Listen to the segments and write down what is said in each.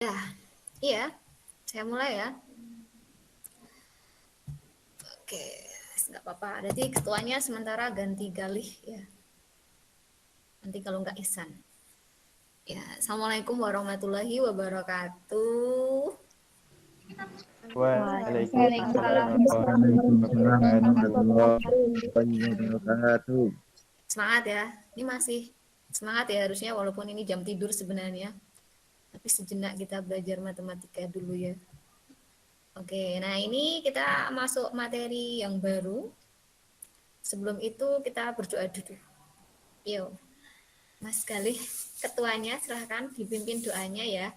Ya, iya, saya mulai ya. Oke, nggak apa-apa. Jadi ketuanya sementara ganti Galih ya. Nanti kalau nggak Ihsan. Ya, Assalamualaikum warahmatullahi wabarakatuh. Waalaikumsalam Waalaikumsalam warahmatullahi wabarakatuh. warahmatullahi wabarakatuh. Semangat ya. Ini masih semangat ya harusnya walaupun ini jam tidur sebenarnya. Tapi sejenak kita belajar matematika dulu ya. Oke, nah ini kita masuk materi yang baru. Sebelum itu kita berdoa dulu. Yuk. Mas Galih, ketuanya silahkan dipimpin doanya ya.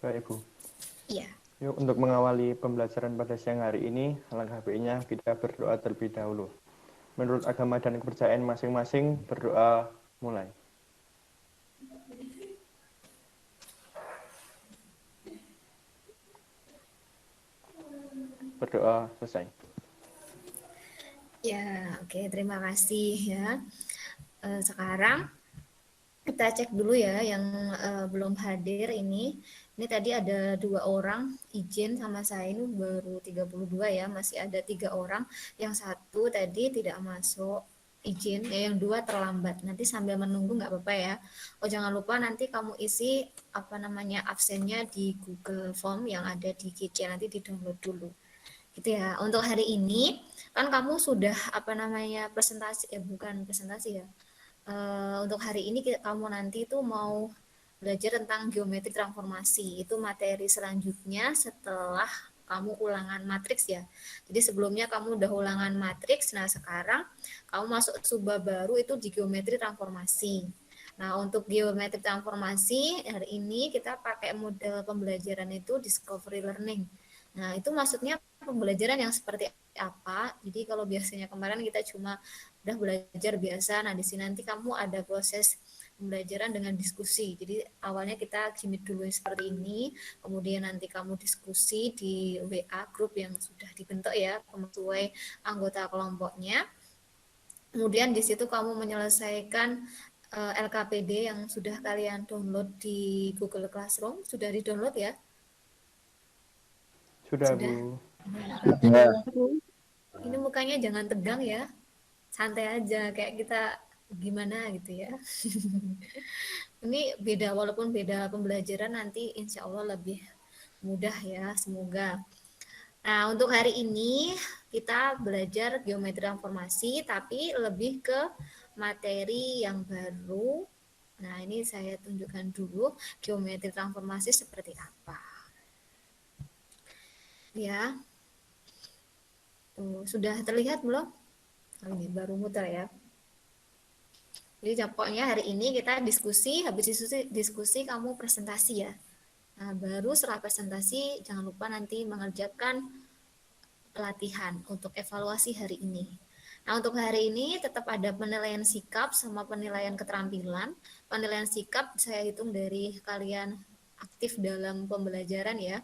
Baik, Ibu. Iya. Yuk, untuk mengawali pembelajaran pada siang hari ini, alangkah baiknya kita berdoa terlebih dahulu. Menurut agama dan kepercayaan masing-masing, berdoa mulai. Berdoa selesai. Ya, oke, terima kasih ya. Sekarang kita cek dulu ya yang belum hadir ini. Ini tadi ada 2 orang izin sama saya ini baru 32 ya, masih ada 3 orang. Yang satu tadi tidak masuk izin, ya yang 2 terlambat. Nanti sambil menunggu nggak apa-apa ya. Oh jangan lupa nanti kamu isi apa namanya absennya di Google Form yang ada di GC, nanti di-download dulu. Gitu ya. Untuk hari ini kan kamu sudah apa namanya presentasi bukan presentasi ya. Untuk hari ini kamu nanti itu mau belajar tentang geometri transformasi. Itu materi selanjutnya setelah kamu ulangan matriks ya. Jadi sebelumnya kamu udah ulangan matriks, nah sekarang kamu masuk subbab baru itu di geometri transformasi. Nah, untuk geometri transformasi hari ini kita pakai model pembelajaran itu discovery learning. Nah, itu maksudnya pembelajaran yang seperti apa? Jadi kalau biasanya kemarin kita cuma udah belajar biasa, nah di sini nanti kamu ada proses pembelajaran dengan diskusi. Jadi awalnya kita gimmick dulu seperti ini, kemudian nanti kamu diskusi di WA grup yang sudah dibentuk ya, sesuai anggota kelompoknya. Kemudian di situ kamu menyelesaikan LKPD yang sudah kalian download di Google Classroom. Sudah di-download ya? Sudah, Sudah. Bu. Ya, Ini mukanya jangan tegang ya. Santai aja kayak kita gimana gitu ya. Ini beda walaupun beda pembelajaran nanti insya Allah lebih mudah ya semoga. Nah untuk hari ini kita belajar geometri transformasi tapi lebih ke materi yang baru. Nah ini saya tunjukkan dulu geometri transformasi seperti apa. Ya, tuh, sudah terlihat belum? Oh, ini baru muter ya. Jadi pokoknya hari ini kita diskusi, habis diskusi kamu presentasi ya. Nah, baru setelah presentasi jangan lupa nanti mengerjakan latihan untuk evaluasi hari ini. Nah, untuk hari ini tetap ada penilaian sikap sama penilaian keterampilan. Penilaian sikap saya hitung dari kalian aktif dalam pembelajaran ya.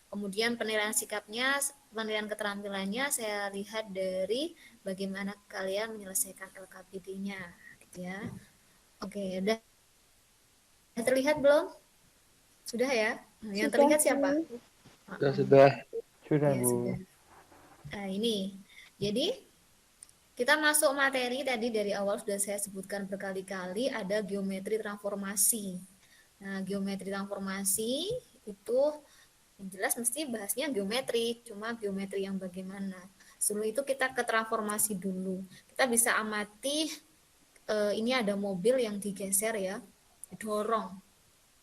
Kemudian penilaian sikapnya, penilaian keterampilannya saya lihat dari bagaimana kalian menyelesaikan LKPD-nya gitu ya. Oke, udah terlihat belum? Sudah ya? Yang terlihat siapa? sudah. Sudah, Ya, Bu. sudah. Nah, ini. Jadi, kita masuk materi tadi dari awal sudah saya sebutkan berkali-kali ada geometri transformasi. Nah, geometri transformasi itu yang jelas mesti bahasnya geometri, cuma geometri yang bagaimana. Sebelum itu kita ke transformasi dulu. Kita bisa amati ini ada mobil yang digeser ya, didorong.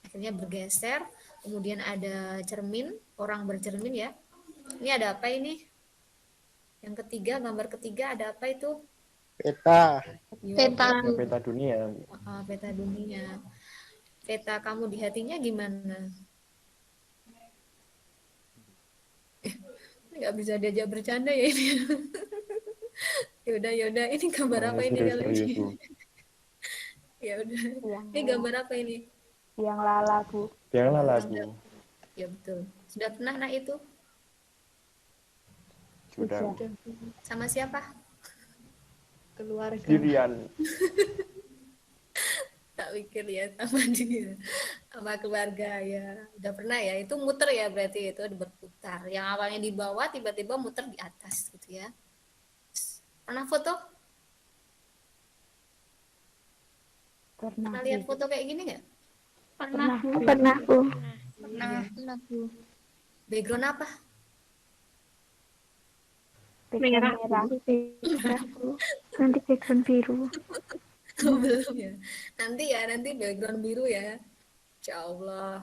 Akhirnya bergeser, kemudian ada cermin, orang bercermin ya. Ini ada apa ini? Yang ketiga, gambar ketiga ada apa itu? Peta. Peta. Peta dunia. Peta dunia. Peta kamu di hatinya gimana? Nggak bisa diajak bercanda ya ini. Yaudah, ini gambar Oh, apa ini kalau serius-serius, ini? Bu. Ya udah. Yang Ini gambar apa ini? lala, Bu. Yang lala, Yang Bu. ya betul. Sudah pernah nak itu? Sudah, Bu. Sama siapa? Keluarga. Sendirian. Tak mikir ya sama dia, sama keluarga ya. Udah pernah ya, itu muter ya berarti itu berputar. Yang awalnya di bawah tiba-tiba muter di atas gitu ya. Pernah foto? Pernah Pernah Bu. lihat foto kayak gini nggak? Pernah Bu. Pernah Bu. Iya. Background apa? Merah. Merah Bu. Nanti background biru. Belum ya. Nanti background biru ya. Insya Allah.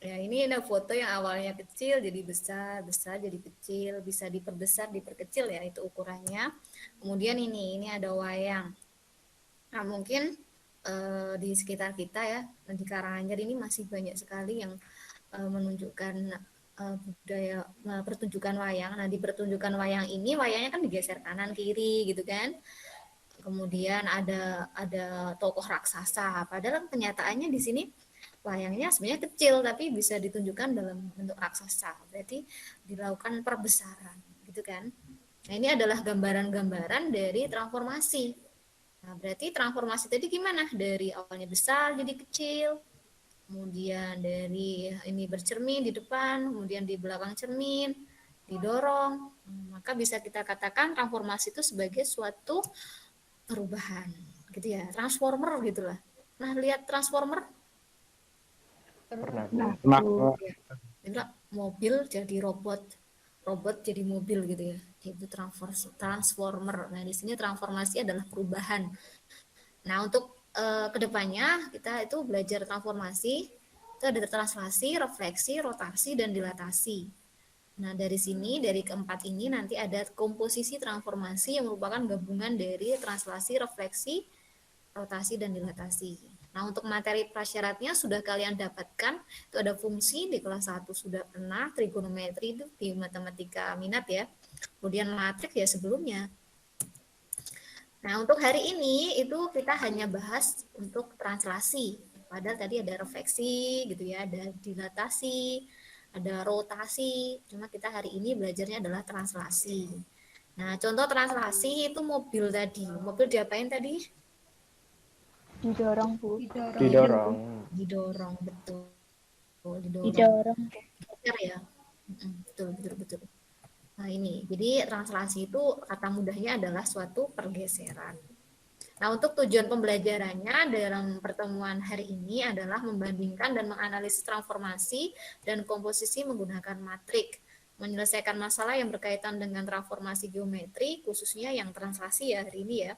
Ya, ini ada foto yang awalnya kecil jadi besar, besar jadi kecil, bisa diperbesar, diperkecil ya itu ukurannya. Kemudian ini ada wayang. Nah, mungkin di sekitar kita ya, di Karanganyar ini masih banyak sekali yang menunjukkan budaya pertunjukan wayang. Nah, di pertunjukan wayang ini wayangnya kan digeser kanan kiri gitu kan. Kemudian ada tokoh raksasa. Padahal kenyataannya di sini wayangnya sebenarnya kecil tapi bisa ditunjukkan dalam bentuk raksasa. Berarti dilakukan perbesaran, gitu kan? Nah, ini adalah gambaran-gambaran dari transformasi. Nah, berarti transformasi tadi gimana? Dari awalnya besar jadi kecil, kemudian dari ini bercermin di depan, kemudian di belakang cermin, didorong. Maka bisa kita katakan transformasi itu sebagai suatu perubahan, gitu ya. Transformer gitulah. Nah, lihat transformer. Pernah. Nah, Jadi mobil jadi robot, robot jadi mobil gitu ya. Itu transformer. Nah, di sini transformasi adalah perubahan. Nah, untuk kedepannya kita itu belajar transformasi, itu ada translasi, refleksi, rotasi, dan dilatasi. Nah, dari sini, dari keempat ini nanti ada komposisi transformasi yang merupakan gabungan dari translasi, refleksi, rotasi, dan dilatasi. Nah, untuk materi prasyaratnya sudah kalian dapatkan, itu ada fungsi di kelas 1 sudah pernah, trigonometri itu di matematika minat ya, kemudian matriks ya sebelumnya. Nah, untuk hari ini itu kita hanya bahas untuk translasi, padahal tadi ada refleksi gitu ya, ada dilatasi, ada rotasi, cuma kita hari ini belajarnya adalah translasi. Nah, contoh translasi itu mobil tadi, mobil diapain tadi? Didorong Bu. Didorong, betul. Didorong. Geser ya. Betul. Nah, ini. Jadi translasi itu kata mudahnya adalah suatu pergeseran. Nah, untuk tujuan pembelajarannya dalam pertemuan hari ini adalah membandingkan dan menganalisis transformasi dan komposisi menggunakan matrik, menyelesaikan masalah yang berkaitan dengan transformasi geometri, khususnya yang translasi ya hari ini ya.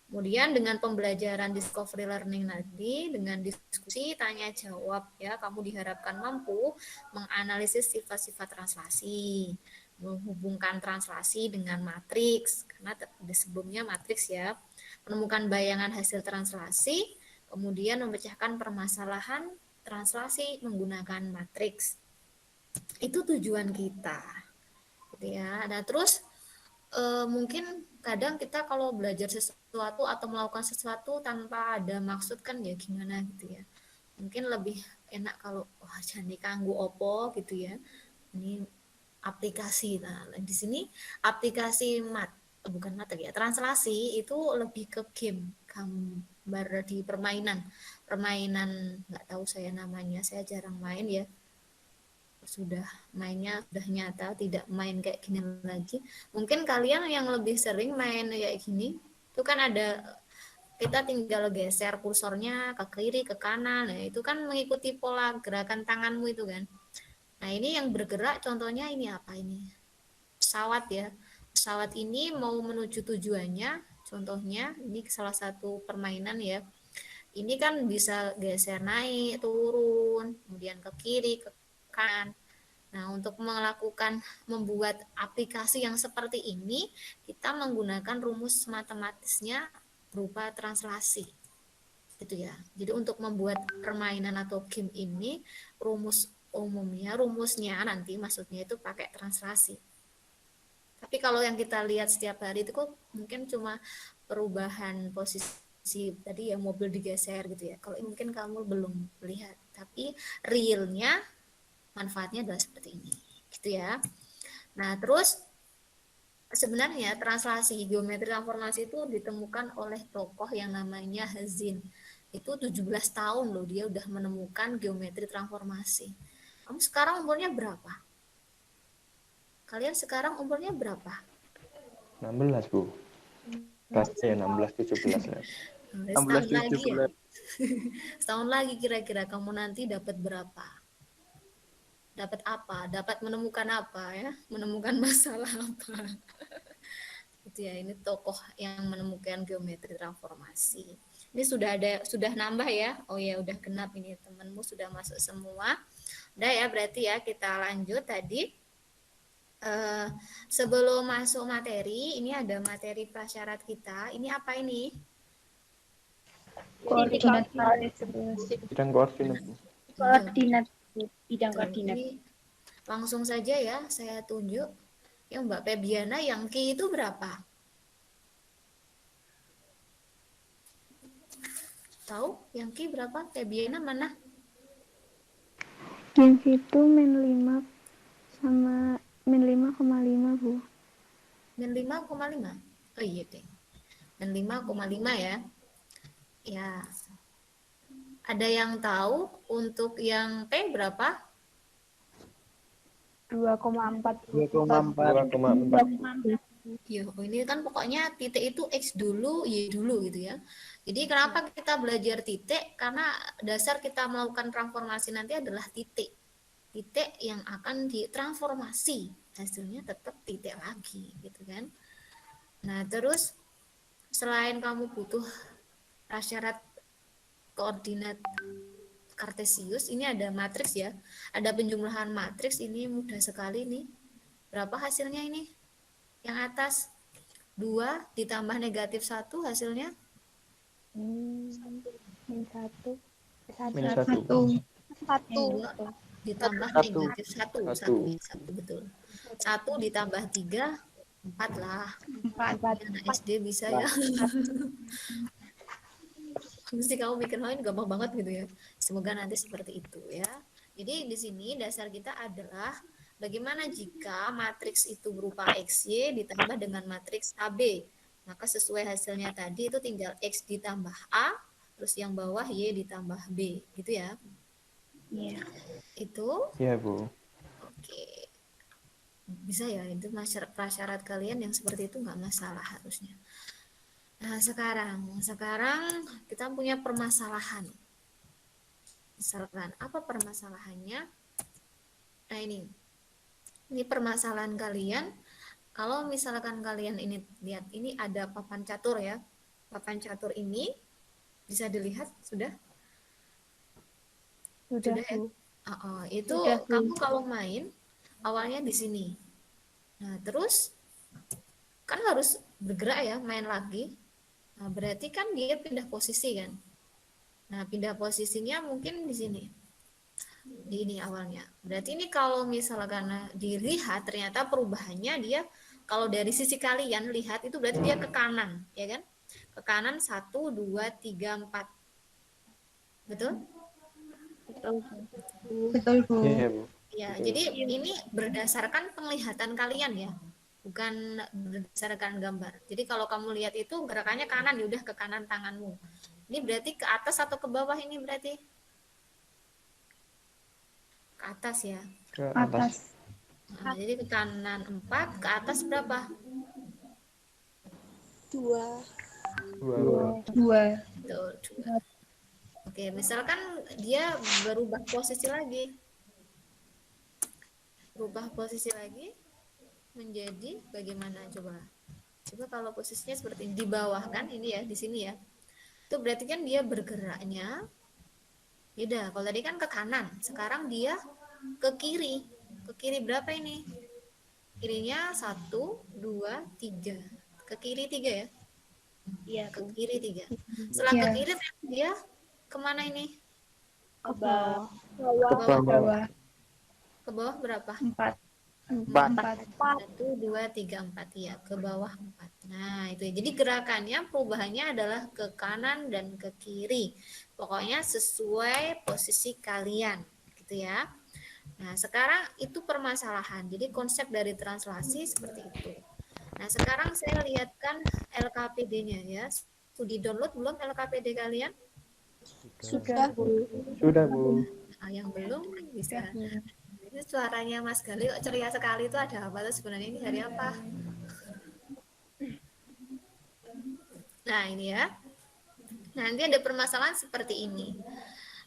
Kemudian dengan pembelajaran discovery learning nanti, dengan diskusi, tanya jawab ya, kamu diharapkan mampu menganalisis sifat-sifat translasi, menghubungkan translasi dengan matriks, karena sebelumnya matriks ya, menemukan bayangan hasil translasi, kemudian memecahkan permasalahan translasi menggunakan matriks. Itu tujuan kita. Gitu ya. Nah, terus mungkin kadang kita kalau belajar sesuatu atau melakukan sesuatu tanpa ada maksud kan ya gimana gitu ya, mungkin lebih enak kalau wah jangan diganggu opo gitu ya, ini aplikasi. Nah, di sini aplikasi bukan materi ya, translasi itu lebih ke game, gambar di permainan nggak tahu saya namanya, saya jarang main ya, sudah mainnya sudah nyata, tidak main kayak gini lagi. Mungkin kalian yang lebih sering main kayak gini itu kan ada, kita tinggal geser kursornya ke kiri ke kanan, nah itu kan mengikuti pola gerakan tanganmu itu kan. Nah, ini yang bergerak contohnya ini apa ini, pesawat ya, pesawat ini mau menuju tujuannya, contohnya ini salah satu permainan ya, ini kan bisa geser naik turun, kemudian ke kiri ke kanan. Nah, untuk membuat aplikasi yang seperti ini, kita menggunakan rumus matematisnya berupa translasi. Gitu ya. Jadi untuk membuat permainan atau game ini, rumusnya nanti maksudnya itu pakai translasi. Tapi kalau yang kita lihat setiap hari itu kok mungkin cuma perubahan posisi tadi ya, mobil digeser gitu ya. Kalau mungkin kamu belum melihat, tapi realnya manfaatnya adalah seperti ini, gitu ya. Nah, terus sebenarnya translasi geometri transformasi itu ditemukan oleh tokoh yang namanya Hazin. Itu 17 tahun loh dia udah menemukan geometri transformasi. Kamu sekarang umurnya berapa? Kalian sekarang umurnya berapa? 16, Bu. Kelasnya ya 16, 17 lah. Setahun 16, lagi ya? 17. Setahun lagi kira-kira kamu nanti dapat berapa? Dapat apa? Dapat menemukan apa ya? Menemukan masalah apa? Itu ya, ini tokoh yang menemukan geometri transformasi. Ini sudah nambah ya. Oh ya, udah genap ini, temanmu sudah masuk semua. Udah ya, berarti ya kita lanjut tadi. Sebelum masuk materi, ini ada materi prasyarat kita. Ini apa ini? Koordinat. Bidang koordinat. Bu. Koordinat. Bidang Tuh, koordinat. ini langsung saja ya, saya tunjuk. Yang Mbak Febiana, yang Ki itu berapa? Tahu? Yang Ki berapa? Febiana mana? Yang itu min 5 sama min 5,5 Bu. Min 5,5. Oh iya deh. Min 5,5 ya. Ya. Ada yang tahu untuk yang P berapa? 2,4. 2,4. 2,4. Iya, oh ini kan pokoknya titik itu X dulu, Y dulu gitu ya. Jadi kenapa kita belajar titik? Karena dasar kita melakukan transformasi nanti adalah titik. Titik yang akan ditransformasi. Hasilnya tetap titik lagi gitu kan. Nah, terus selain kamu butuh prasyarat koordinat kartesius, ini ada matriks ya. Ada penjumlahan matriks, ini mudah sekali nih. Berapa hasilnya ini? Yang atas 2 ditambah negatif 1 hasilnya Min 1. Min 1. 2 ditambah Satu. negatif 1. Satu. 1 betul. 1 ditambah 3 4 lah. 4. Anak SD bisa ya. Mesti kamu mikir lain gampang banget gitu ya. Semoga nanti seperti itu ya. Jadi di sini dasar kita adalah bagaimana jika matriks itu berupa XY ditambah dengan matriks AB. Maka sesuai hasilnya tadi itu tinggal X ditambah A, terus yang bawah Y ditambah B. Gitu ya. Iya. Itu, Iya, Bu. oke. Bisa ya, itu prasyarat kalian yang seperti itu nggak masalah harusnya. Nah, sekarang kita punya permasalahan. Misalkan, apa permasalahannya? Nah, ini permasalahan kalian. Kalau misalkan kalian ini lihat, ini ada papan catur ya. Papan catur ini bisa dilihat sudah? Sudah, ya? Bu. Itu Sudah, Bu. kamu kalau main awalnya di sini. Nah, terus kan harus bergerak ya, main lagi. Nah, berarti kan dia pindah posisi kan. Nah, pindah posisinya mungkin di sini. Di ini awalnya. Berarti ini kalau misalkan dilihat ternyata perubahannya dia kalau dari sisi kalian lihat itu berarti dia ke kanan, ya kan? Ke kanan 1 2 3 4. Betul? Betul, Bu. Iya, Bu. Ya, jadi ini berdasarkan penglihatan kalian ya. Bukan berdasarkan gambar. Jadi kalau kamu lihat itu gerakannya kanan, ya udah ke kanan tanganmu. Ini berarti ke atas atau ke bawah ini berarti? Ke atas ya. Ke atas. Nah, jadi ke kanan 4, ke atas berapa? 2. 2. Betul, 2. Oke, misalkan dia berubah posisi lagi. Berubah posisi lagi menjadi bagaimana coba? Coba kalau posisinya seperti ini, di bawah kan ini ya, di sini ya. Itu berarti kan dia bergeraknya beda. Kalau tadi kan ke kanan, sekarang dia ke kiri. Ke kiri berapa ini? Kirinya 1 2 3. Ke kiri 3 ya? Iya, ke kiri 3. Setelah ke kiri dia kemana ini? Ke bawah. Ke bawah. Ke bawah berapa? 4. 4. 1 2 3 4 ya, ke bawah 4. Nah, itu ya. Jadi gerakannya perubahannya adalah ke kanan dan ke kiri. Pokoknya sesuai posisi kalian, gitu ya. Nah, sekarang itu permasalahan. Jadi konsep dari translasi seperti itu. Nah, sekarang saya lihatkan LKPD-nya ya. Sudah download belum LKPD kalian? Sudah, Bu. Sudah, Bu. Nah, yang belum bisa. Sudah, Bu. Ini suaranya Mas Gali kok ceria sekali, itu ada apa tuh sebenarnya, ini hari apa? Nah, ini ya. Nanti ada permasalahan seperti ini.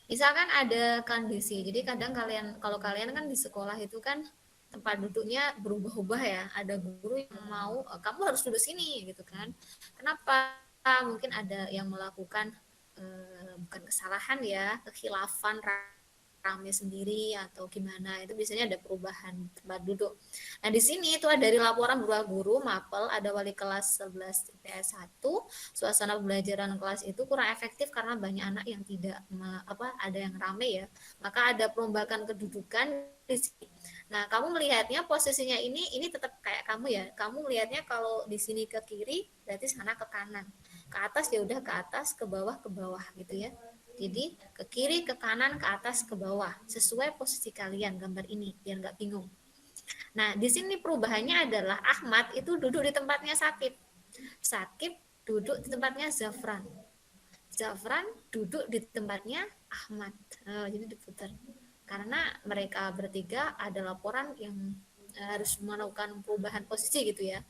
Misalkan ada kondisi, jadi kadang kalau kalian kan di sekolah itu kan tempat duduknya berubah-ubah ya. Ada guru yang mau kamu harus duduk sini gitu kan. Kenapa? Mungkin ada yang melakukan bukan kesalahan ya, kekhilafan rame sendiri atau gimana, itu biasanya ada perubahan tempat duduk. Nah, di sini itu ada dari laporan beberapa guru mapel, ada wali kelas 11 IPS 1, suasana pembelajaran kelas itu kurang efektif karena banyak anak yang tidak ada yang rame ya. Maka ada perombakan kedudukan di sini. Nah, kamu melihatnya posisinya ini tetap kayak kamu ya. Kamu melihatnya kalau di sini ke kiri, berarti sana ke kanan. Ke atas ya udah ke atas, ke bawah gitu ya. Jadi ke kiri, ke kanan, ke atas, ke bawah. Sesuai posisi kalian gambar ini, biar nggak bingung. Nah, di sini perubahannya adalah Ahmad itu duduk di tempatnya Sakib. Sakib duduk di tempatnya Zafran. Zafran duduk di tempatnya Ahmad. Jadi diputar. Karena mereka bertiga ada laporan yang harus melakukan perubahan posisi gitu ya.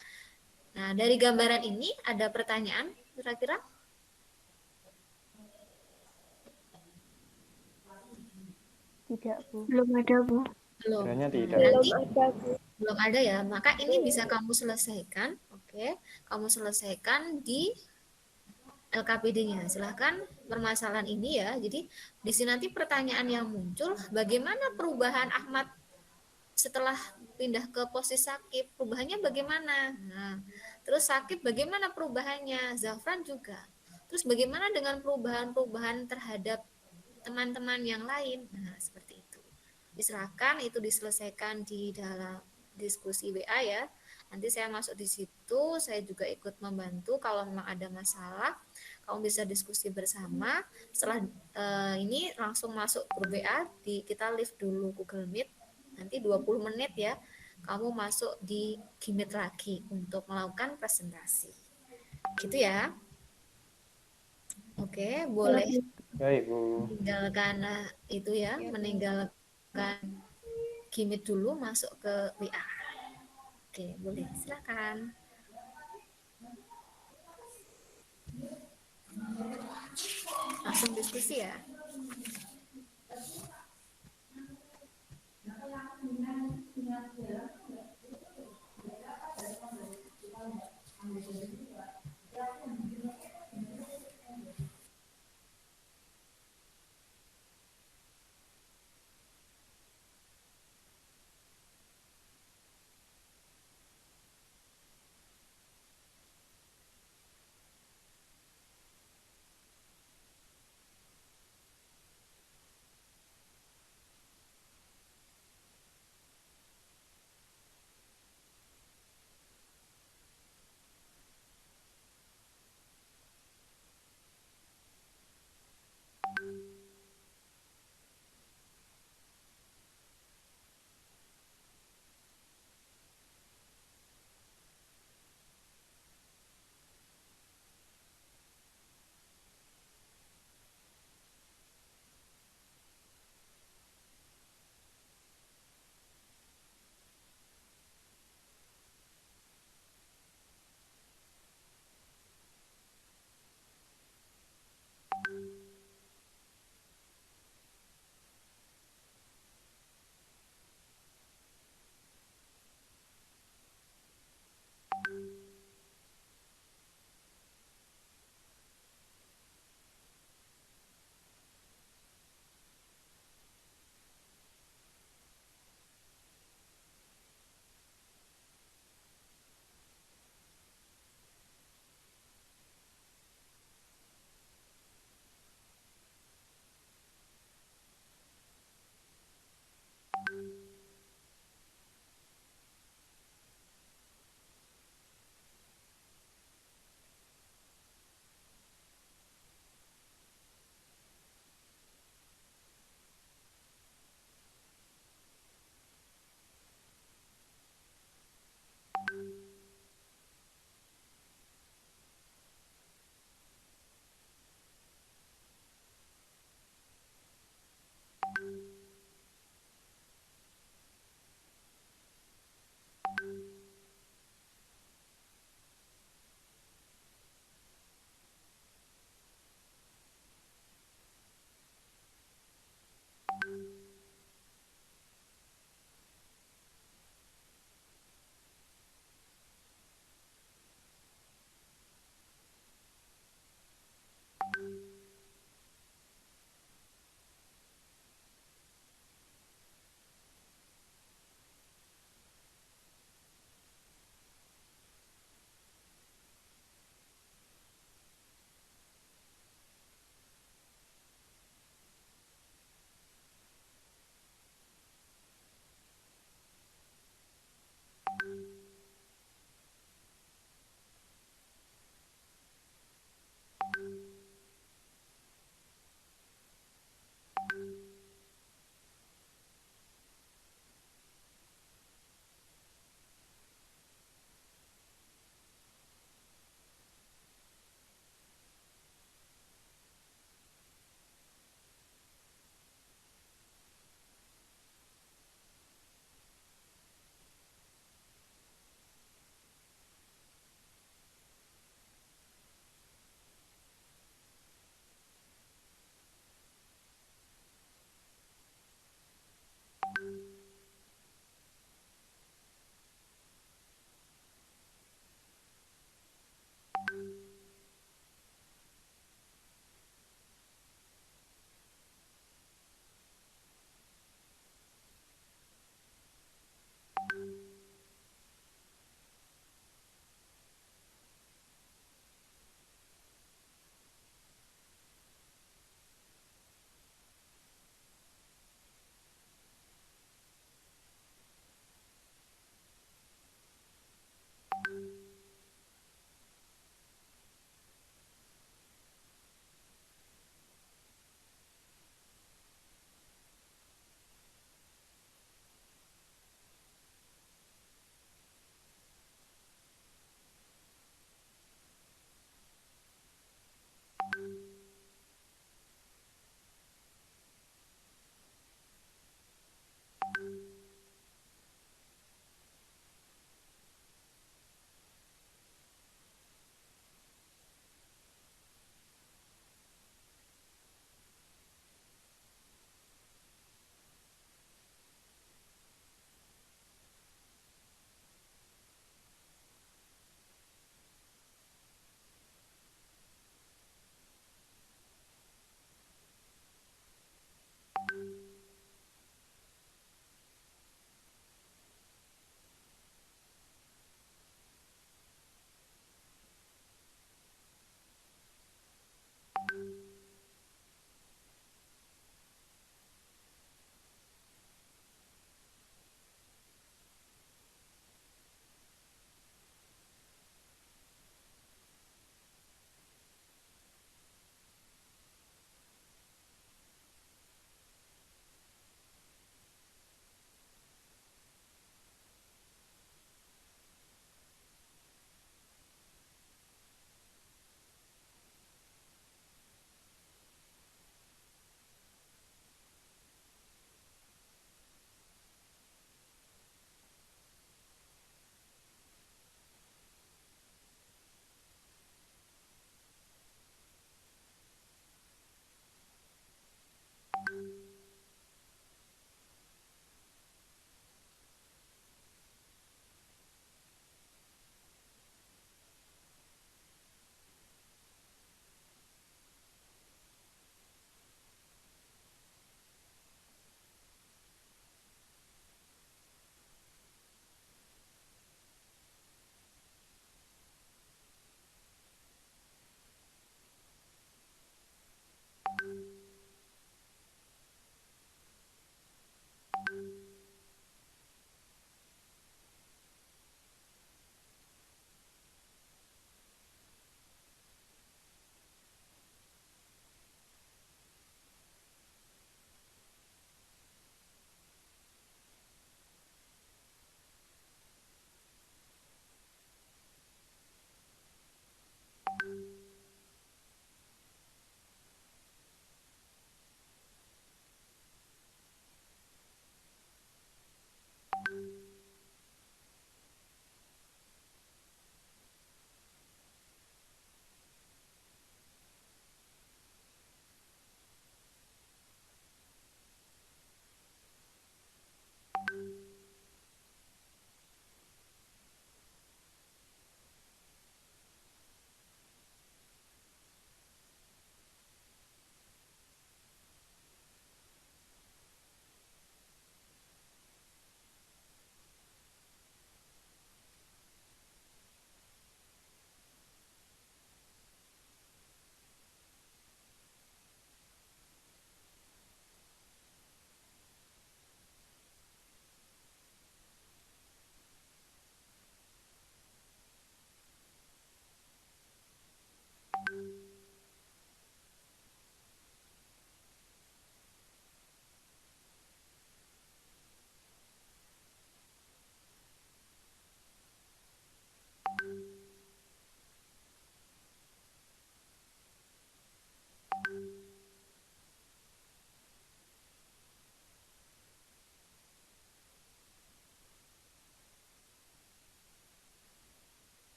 Nah, dari gambaran ini ada pertanyaan kira-kira? Tidak, Bu. Belum ada, Bu. Belum. Kiranya tidak. Nanti ada, Bu. belum ada ya. Maka ini bisa kamu selesaikan, oke? Kamu selesaikan di LKPD-nya. Silahkan permasalahan ini ya. Jadi di sini nanti pertanyaan yang muncul, bagaimana perubahan Ahmad setelah pindah ke posisi Sakib? Perubahannya bagaimana? Nah, terus Sakib bagaimana perubahannya? Zafran juga. Terus bagaimana dengan perubahan-perubahan terhadap teman-teman yang lain? Nah, seperti itu. Silakan itu diselesaikan di dalam diskusi WA ya. Nanti saya masuk di situ, saya juga ikut membantu kalau memang ada masalah. Kamu bisa diskusi bersama. Setelah ini langsung masuk grup WA, kita live dulu Google Meet. Nanti 20 menit ya, kamu masuk di Gmeet lagi untuk melakukan presentasi. Gitu ya. Oke, boleh Baik, Bu. meninggalkan itu ya, meninggalkan Gmeet dulu, masuk ke WA. Oke, boleh, silakan. Langsung diskusi ya.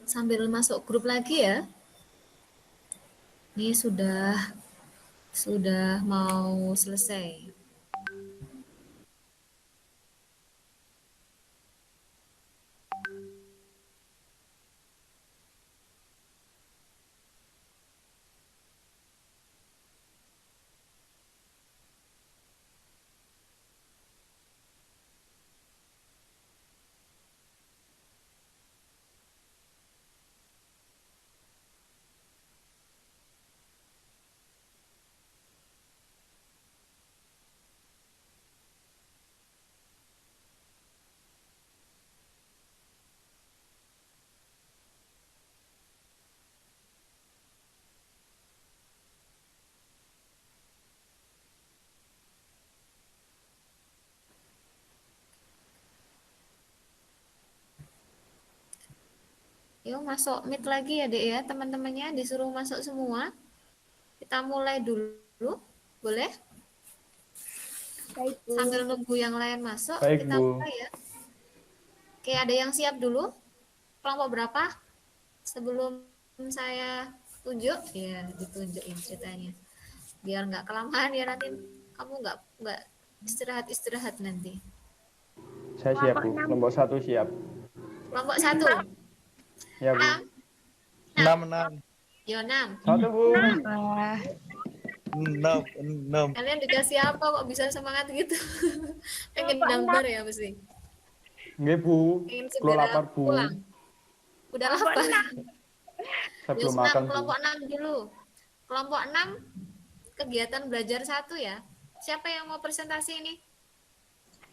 sambil masuk grup lagi ya. Ini sudah mau selesai. Yuk masuk meet lagi ya, Dek ya. Teman-temannya disuruh masuk semua. Kita mulai dulu. Boleh? Baik, Bu. Sambil nunggu yang lain masuk, Baik, kita Bu. mulai ya. Oke, ada yang siap dulu? Kelompok berapa? Sebelum saya tunjuk, ya ditunjukin ceritanya. Biar nggak kelamaan ya, nanti kamu nggak istirahat nanti. Saya siap, Bu. Kelompok 1 siap. Kelompok 1. Ya, Bu. 6. Yo 6. 1, Bu. Wah, 6. Kalian dikasih apa kok bisa semangat gitu? Pengen gambar ya mesti. Nggih, Bu. Pengen Kalau segera lapar, Bu. pulang. Udah lapar. Saya belum Yus, makan, Bu. kelompok 6 dulu. Kelompok 6 kegiatan belajar 1 ya. Siapa yang mau presentasi ini?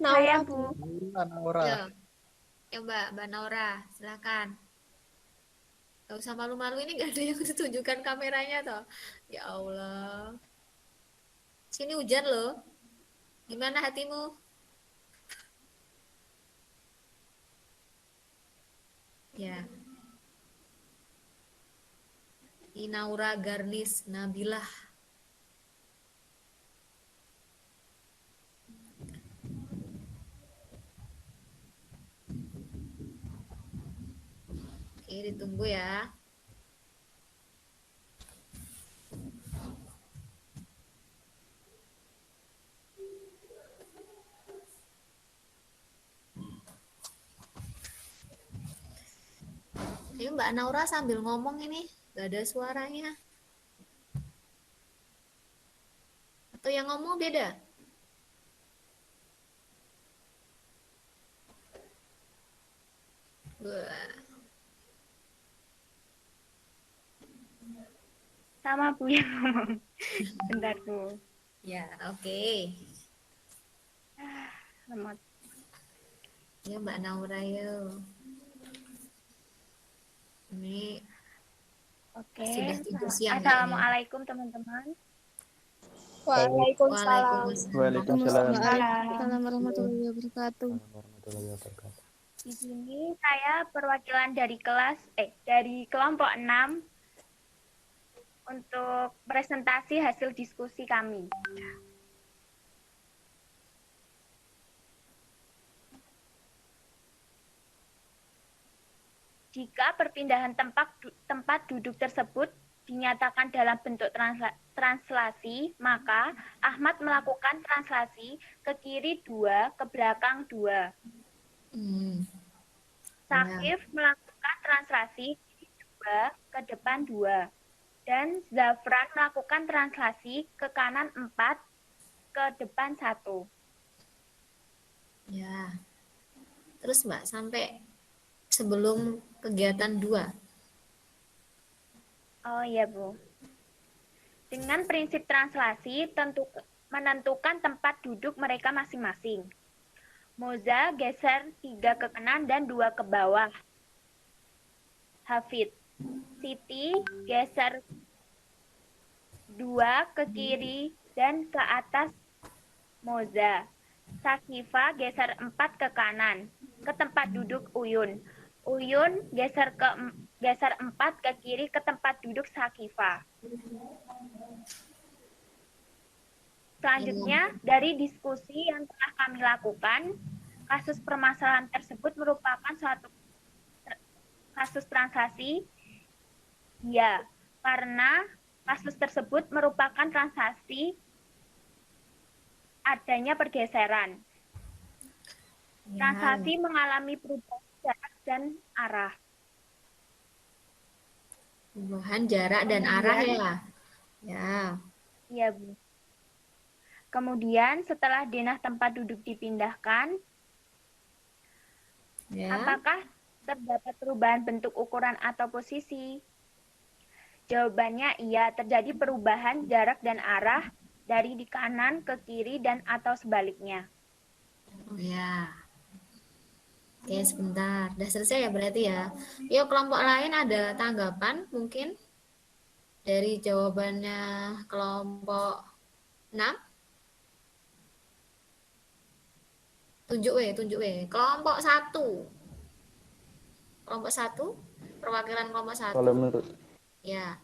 saya, Bu. Naura. Yo. Mbak Naura, silakan. Gak usah malu-malu, ini gak ada yang ditunjukkan kameranya toh. Ya Allah. Sini hujan loh. Gimana hatimu? Ya. Inaura Garnis Nabilah. Oke, ditunggu ya. Ayo Mbak Naura sambil ngomong ini, gak ada suaranya. Atau yang ngomong beda? Wah. Sama, Bu, yang ngomong. Bentar, Bu. Ya, oke. Lemot. Ya Mbak Naura yuk. Ini Oke. sudah tidur siang kayaknya. Assalamualaikum, teman-teman. Waalaikumsalam. Waalaikumsalam. Waalaikumsalam warahmatullahi wabarakatuh. Di sini saya perwakilan dari dari kelompok 6 untuk presentasi hasil diskusi kami. Jika perpindahan tempat duduk tersebut dinyatakan dalam bentuk translasi, maka Ahmad melakukan translasi ke kiri 2, ke belakang 2. Sakif melakukan translasi kiri 2, ke depan 2. Dan Zafran melakukan translasi ke kanan 4, ke depan 1. Ya. Terus Mbak, sampai sebelum kegiatan 2. Oh iya, Bu. Dengan prinsip translasi, menentukan tempat duduk mereka masing-masing. Moza geser 3 ke kanan dan 2 ke bawah. Hafid. Siti geser 2 ke kiri dan ke atas Moza. Sakifa geser 4 ke kanan, ke tempat duduk Uyun. Uyun geser 4 ke kiri ke tempat duduk Sakifa. Selanjutnya, dari diskusi yang telah kami lakukan, kasus permasalahan tersebut merupakan kasus translasi? Ya, karena kasus tersebut merupakan translasi adanya pergeseran. Ya, Translasi mengalami perubahan jarak dan arah. perubahan jarak dan arah ya. Ya, Iya, Bu. Kemudian setelah denah tempat duduk dipindahkan, ya. apakah terdapat perubahan bentuk ukuran atau posisi? Jawabannya iya, terjadi perubahan jarak dan arah dari di kanan ke kiri dan atau sebaliknya. Oh ya. Oke, sebentar. Udah selesai ya berarti ya. Yuk, kelompok lain ada tanggapan mungkin dari jawabannya kelompok 6? Tunjuk weh. Kelompok 1. Kelompok 1, perwakilan kelompok 1. Kalau menurut Ya,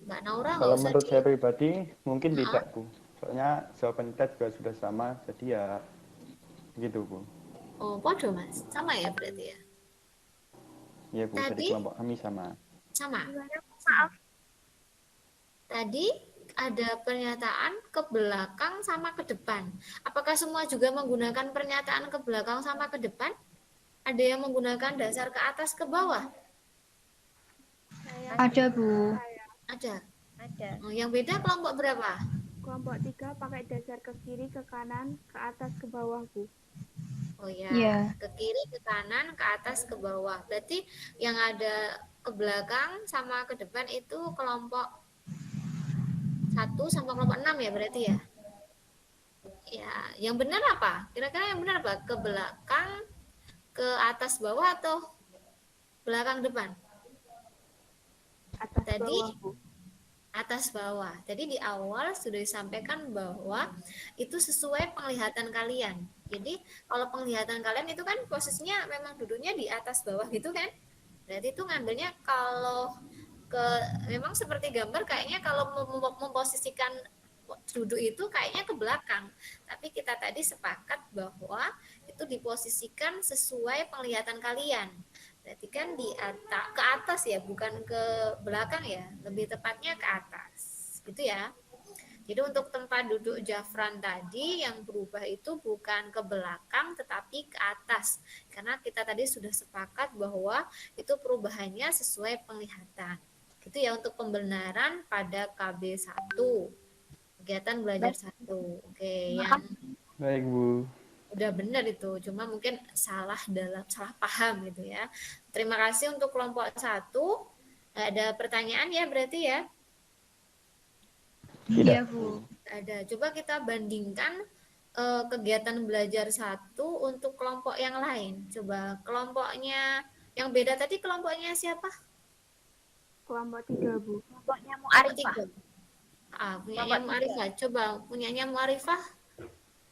Mbak Naura nggak kalau usah menurut di... saya pribadi mungkin Hah? tidak, Bu. Soalnya jawaban kita juga sudah sama, jadi ya gitu, Bu. Oh, podo Mas. Sama ya berarti ya. Iya, Bu, dari Tadi kelompok kami sama. sama. Maaf, Tadi ada pernyataan ke belakang sama ke depan. Apakah semua juga menggunakan pernyataan ke belakang sama ke depan? Ada yang menggunakan dasar ke atas ke bawah? Ada, Bu. Ada. ada. Oh, yang beda kelompok berapa? Kelompok 3 pakai dasar ke kiri, ke kanan, ke atas, ke bawah, Bu. Oh ya, Iya. ke kiri, ke kanan, ke atas, ke bawah. Berarti yang ada ke belakang sama ke depan itu kelompok 1 sama kelompok 6 ya berarti ya? Ya, yang benar apa? Kira-kira yang benar apa? Ke belakang, ke atas bawah atau belakang depan? Atas Tadi bawah, Bu. atas bawah. Tadi di awal sudah disampaikan bahwa itu sesuai penglihatan kalian. Jadi kalau penglihatan kalian itu kan posisinya memang duduknya di atas bawah gitu kan? Berarti itu ngambilnya kalau ke memang seperti gambar kayaknya kalau memposisikan duduk itu kayaknya ke belakang. Tapi kita tadi sepakat bahwa itu diposisikan sesuai penglihatan kalian. Berarti kan di atas ke atas ya, bukan ke belakang ya. Lebih tepatnya ke atas. Gitu ya. Jadi untuk tempat duduk Jafran tadi yang berubah itu bukan ke belakang tetapi ke atas. Karena kita tadi sudah sepakat bahwa itu perubahannya sesuai penglihatan. Gitu ya untuk pembenaran pada KB 1. Kegiatan belajar 1. Oke, yang Baik, Bu. udah benar itu, cuma mungkin salah paham gitu ya. Terima kasih untuk kelompok 1. Ada pertanyaan ya berarti ya? Tidak. Iya, Bu. Ada. Coba kita bandingkan kegiatan belajar 1 untuk kelompok yang lain. Coba kelompoknya yang beda tadi kelompoknya siapa? Kelompok 3, Bu. Kelompoknya Kelompok Mu'arifah. 3. Punyanya Mu'arifah. Coba punyanya Mu'arifah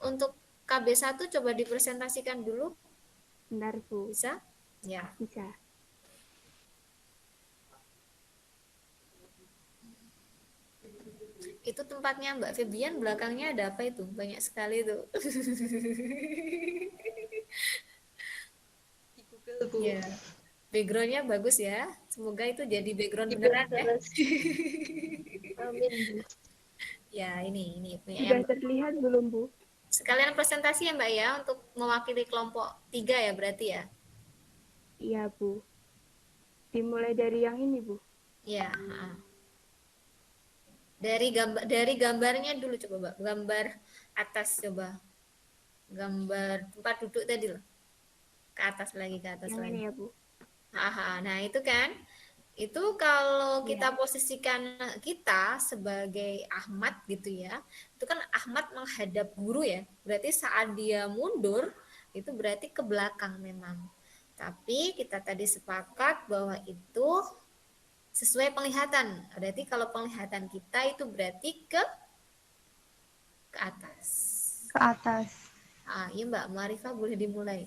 untuk KB1 coba dipresentasikan dulu. Bentar, Bu. Bisa? Ya. Bisa. Itu tempatnya Mbak Febian, belakangnya ada apa itu? Banyak sekali tuh. Di Google, Bu. Ya. Backgroundnya bagus ya. Semoga itu jadi background beneran ya. Amin, Bu. Ya, ini punya Sudah yang terlihat belum, Bu? sekalian presentasi ya Mbak ya untuk mewakili kelompok 3 ya berarti ya. Iya, Bu. Dimulai dari yang ini, Bu. Ya. Dari gambarnya dulu coba Mbak. Gambar atas coba. Gambar tempat duduk tadi loh. Ke atas lagi. Yang ini ya, Bu. Nah itu kan, itu kalau kita posisikan kita sebagai Ahmad gitu ya, itu kan Ahmad menghadap guru ya, berarti saat dia mundur, itu berarti ke belakang memang. Tapi kita tadi sepakat bahwa itu sesuai penglihatan, berarti kalau penglihatan kita itu berarti ke atas. Ke atas. Iya Mbak Marifah boleh dimulai.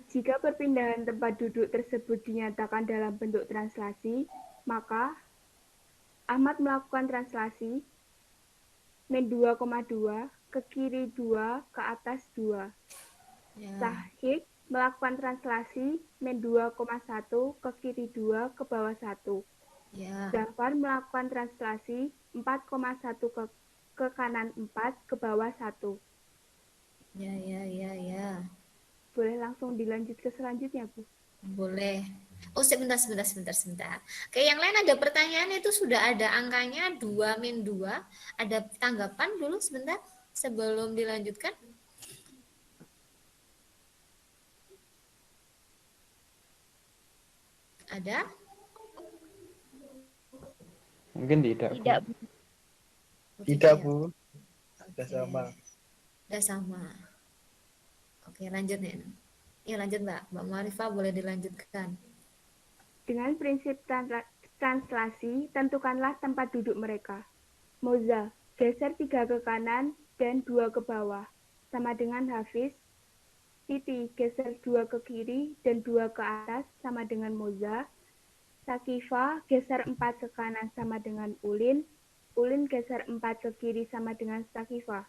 Jika perpindahan tempat duduk tersebut dinyatakan dalam bentuk translasi, maka Ahmad melakukan translasi min 2,2 ke kiri 2 ke atas 2. Ya. Sahih melakukan translasi min 2,1 ke kiri 2 ke bawah 1. Ya. Zafar melakukan translasi 4,1 ke kanan 4 ke bawah 1. Ya, ya, ya, ya. Boleh langsung dilanjut ke selanjutnya, Bu? Boleh. Oh, sebentar. Oke, yang lain ada pertanyaan itu sudah ada angkanya 2 min 2. Ada tanggapan dulu sebentar sebelum dilanjutkan? Ada? Mungkin tidak, Bu. Tidak, Bu. Oh, Tidak, ya? Bu. Sudah Oke. sama. Udah sama. Oke, lanjut nih. Ya, lanjut Mbak. Mbak Marifah boleh dilanjutkan. Dengan prinsip translasi, tentukanlah tempat duduk mereka. Moza, geser 3 ke kanan dan 2 ke bawah, sama dengan Hafiz. Siti, geser 2 ke kiri dan 2 ke atas, sama dengan Moza. Sakifa, geser 4 ke kanan sama dengan Ulin. Ulin geser 4 ke kiri sama dengan Sakifa.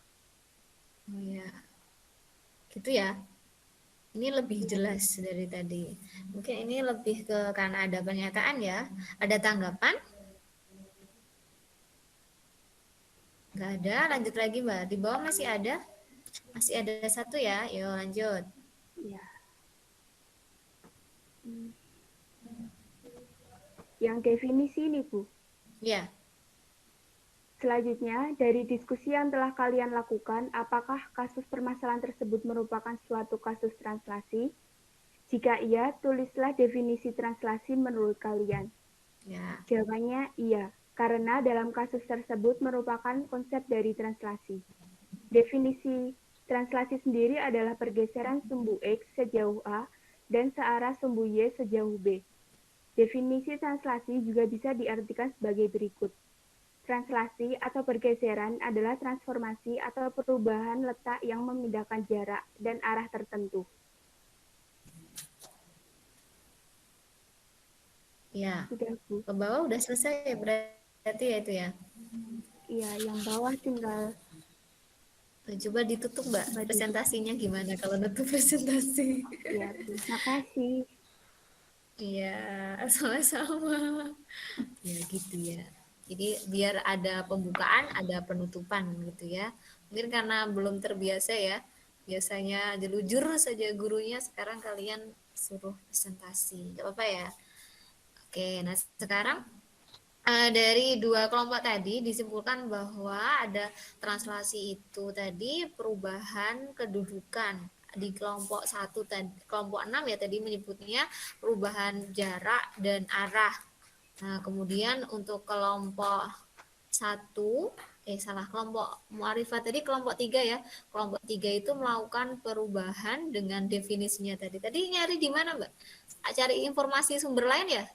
Oh ya. Gitu ya. Ini lebih jelas dari tadi. Mungkin ini lebih ke karena ada pernyataan ya. Ada tanggapan? Nggak ada. Lanjut lagi Mbak. Di bawah masih ada? Masih ada satu ya. Yuk lanjut. Ya. Yang definisi ini, Bu. Ya. Selanjutnya, dari diskusi yang telah kalian lakukan, apakah kasus permasalahan tersebut merupakan suatu kasus translasi? Jika iya, tulislah definisi translasi menurut kalian. Ya. Jawabannya iya, karena dalam kasus tersebut merupakan konsep dari translasi. Definisi translasi sendiri adalah pergeseran sumbu X sejauh A dan searah sumbu Y sejauh B. Definisi translasi juga bisa diartikan sebagai berikut. Translasi atau pergeseran adalah transformasi atau perubahan letak yang memindahkan jarak dan arah tertentu. Ya. Sudah, Bu. Ke bawah udah selesai ya berarti ya itu ya. Iya, yang bawah tinggal Coba ditutup Mbak. coba ditutup. Presentasinya gimana kalau nutup presentasi? Iya, Bu. Makasih. Iya, sama-sama. Ya gitu ya. Jadi biar ada pembukaan, ada penutupan gitu ya. Mungkin karena belum terbiasa ya. Biasanya jelujur saja gurunya, sekarang kalian suruh presentasi. Gak apa-apa ya. Oke, nah sekarang dari dua kelompok tadi disimpulkan bahwa ada translasi itu tadi perubahan kedudukan di kelompok satu tadi, kelompok 6 ya tadi menyebutnya perubahan jarak dan arah. Nah, kemudian untuk kelompok satu, kelompok mu'arifah tadi kelompok 3 ya. Kelompok 3 itu melakukan perubahan dengan definisinya tadi. Tadi nyari di mana, Mbak? Cari informasi sumber lain ya?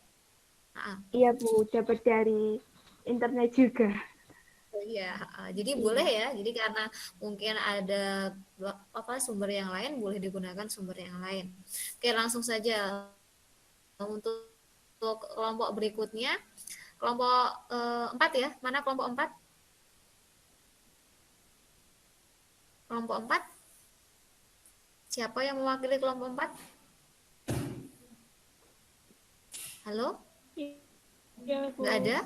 Iya, Bu. Dapat dari internet juga. Oh iya, jadi Iya. boleh ya. Jadi karena mungkin ada sumber yang lain, boleh digunakan sumber yang lain. Oke, langsung saja untuk kelompok berikutnya. Kelompok 4 ya. Mana kelompok 4? Kelompok 4. Siapa yang mewakili kelompok 4? Halo? Iya, Bu. Nggak ada?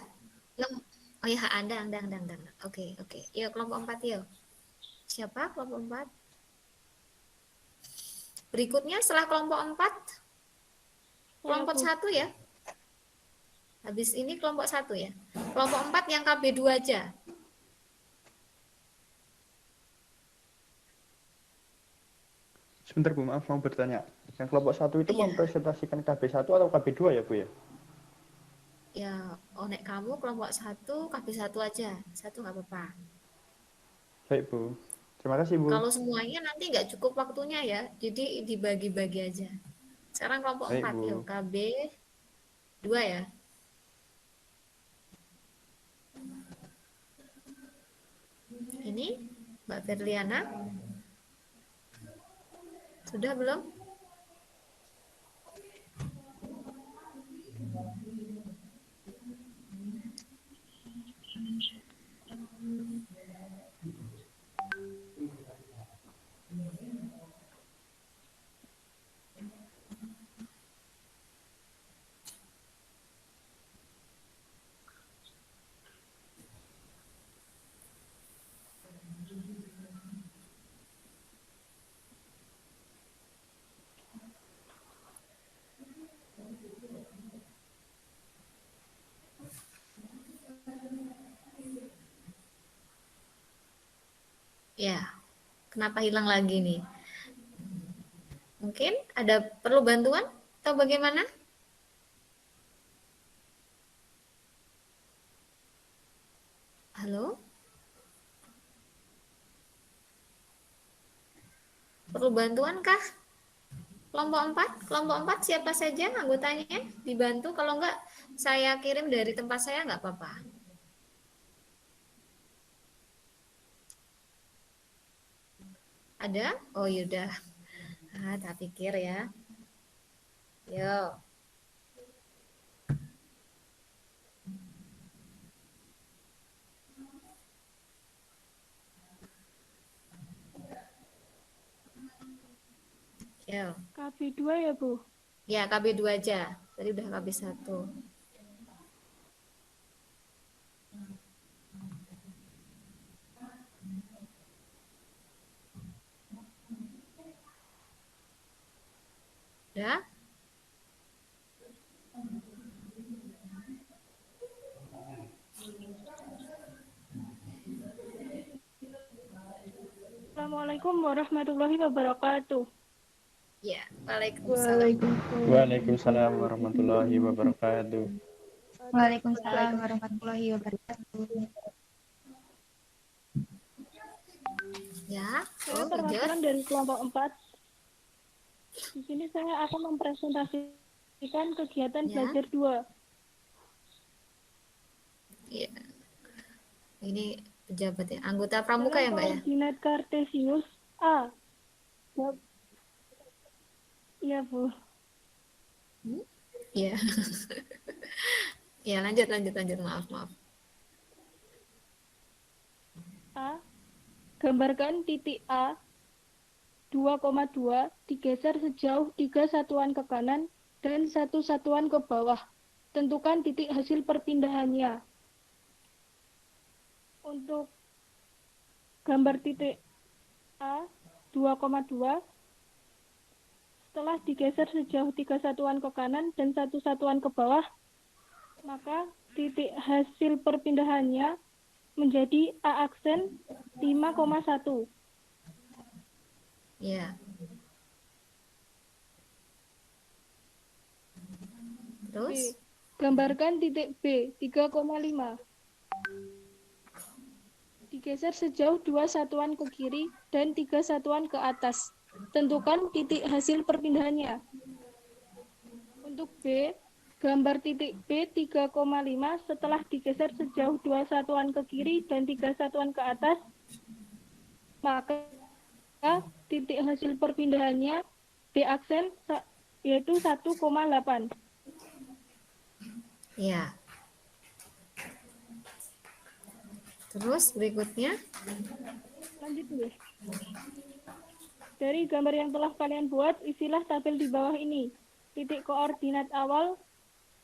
Oh ya, Anda. Oke. Yuk, kelompok 4 yuk. Siapa kelompok 4? Berikutnya setelah kelompok 4, kelompok 1 ya. Habis ini kelompok 1 ya. Kelompok 4 yang KB2 aja. Sebentar Bu, maaf mau bertanya. Yang kelompok 1 itu Iya. mempresentasikan KB1 atau KB2 ya Bu ya? Ya, onek kamu kelompok 1, KB1 aja. 1 nggak apa-apa. Baik Bu. Terima kasih Bu. Kalau semuanya nanti nggak cukup waktunya ya. Jadi dibagi-bagi aja. Sekarang kelompok Baik 4 Bu. yuk, KB2 ya. Ini Mbak Ferliana. Sudah belum? Ya, kenapa hilang lagi nih? Mungkin ada perlu bantuan atau bagaimana? Halo? Perlu bantuan kah? Kelompok 4 siapa saja anggotanya? Dibantu, kalau enggak saya kirim dari tempat saya enggak apa-apa. Ada? Oh yaudah. Tak pikir ya. Yuk. Yuk. KB2 ya, Bu? Ya, KB2 aja. Tadi udah KB1. Ya? Assalamualaikum warahmatullahi wabarakatuh. Ya, Waalaikumsalam. Waalaikumsalam warahmatullahi wabarakatuh. Waalaikumsalam warahmatullahi wabarakatuh. Ya, Saya oh, perwakilan dari kelompok 4. Di sini saya akan mempresentasikan kegiatan Ya. belajar 2. Ya. Ini pejabat ya, anggota pramuka ya, Mbak ya? Koordinat Kartesius A. Iya, Bu. Iya. Ya, lanjut. Maaf. A. Gambarkan titik A 2,2 digeser sejauh 3 satuan ke kanan dan 1 satuan ke bawah. Tentukan titik hasil perpindahannya. Untuk gambar titik A 2,2 setelah digeser sejauh 3 satuan ke kanan dan 1 satuan ke bawah, maka titik hasil perpindahannya menjadi A aksen 5,1. Ya. Terus? B. Gambarkan titik B 3,5. Digeser sejauh 2 satuan ke kiri dan 3 satuan ke atas. Tentukan titik hasil perpindahannya. Untuk B, gambar titik B 3,5 setelah digeser sejauh 2 satuan ke kiri dan 3 satuan ke atas, maka titik hasil perpindahannya B aksen yaitu 1,8. Ya. Terus berikutnya? Lanjut dulu. Dari gambar yang telah kalian buat, isilah tabel di bawah ini. Titik koordinat awal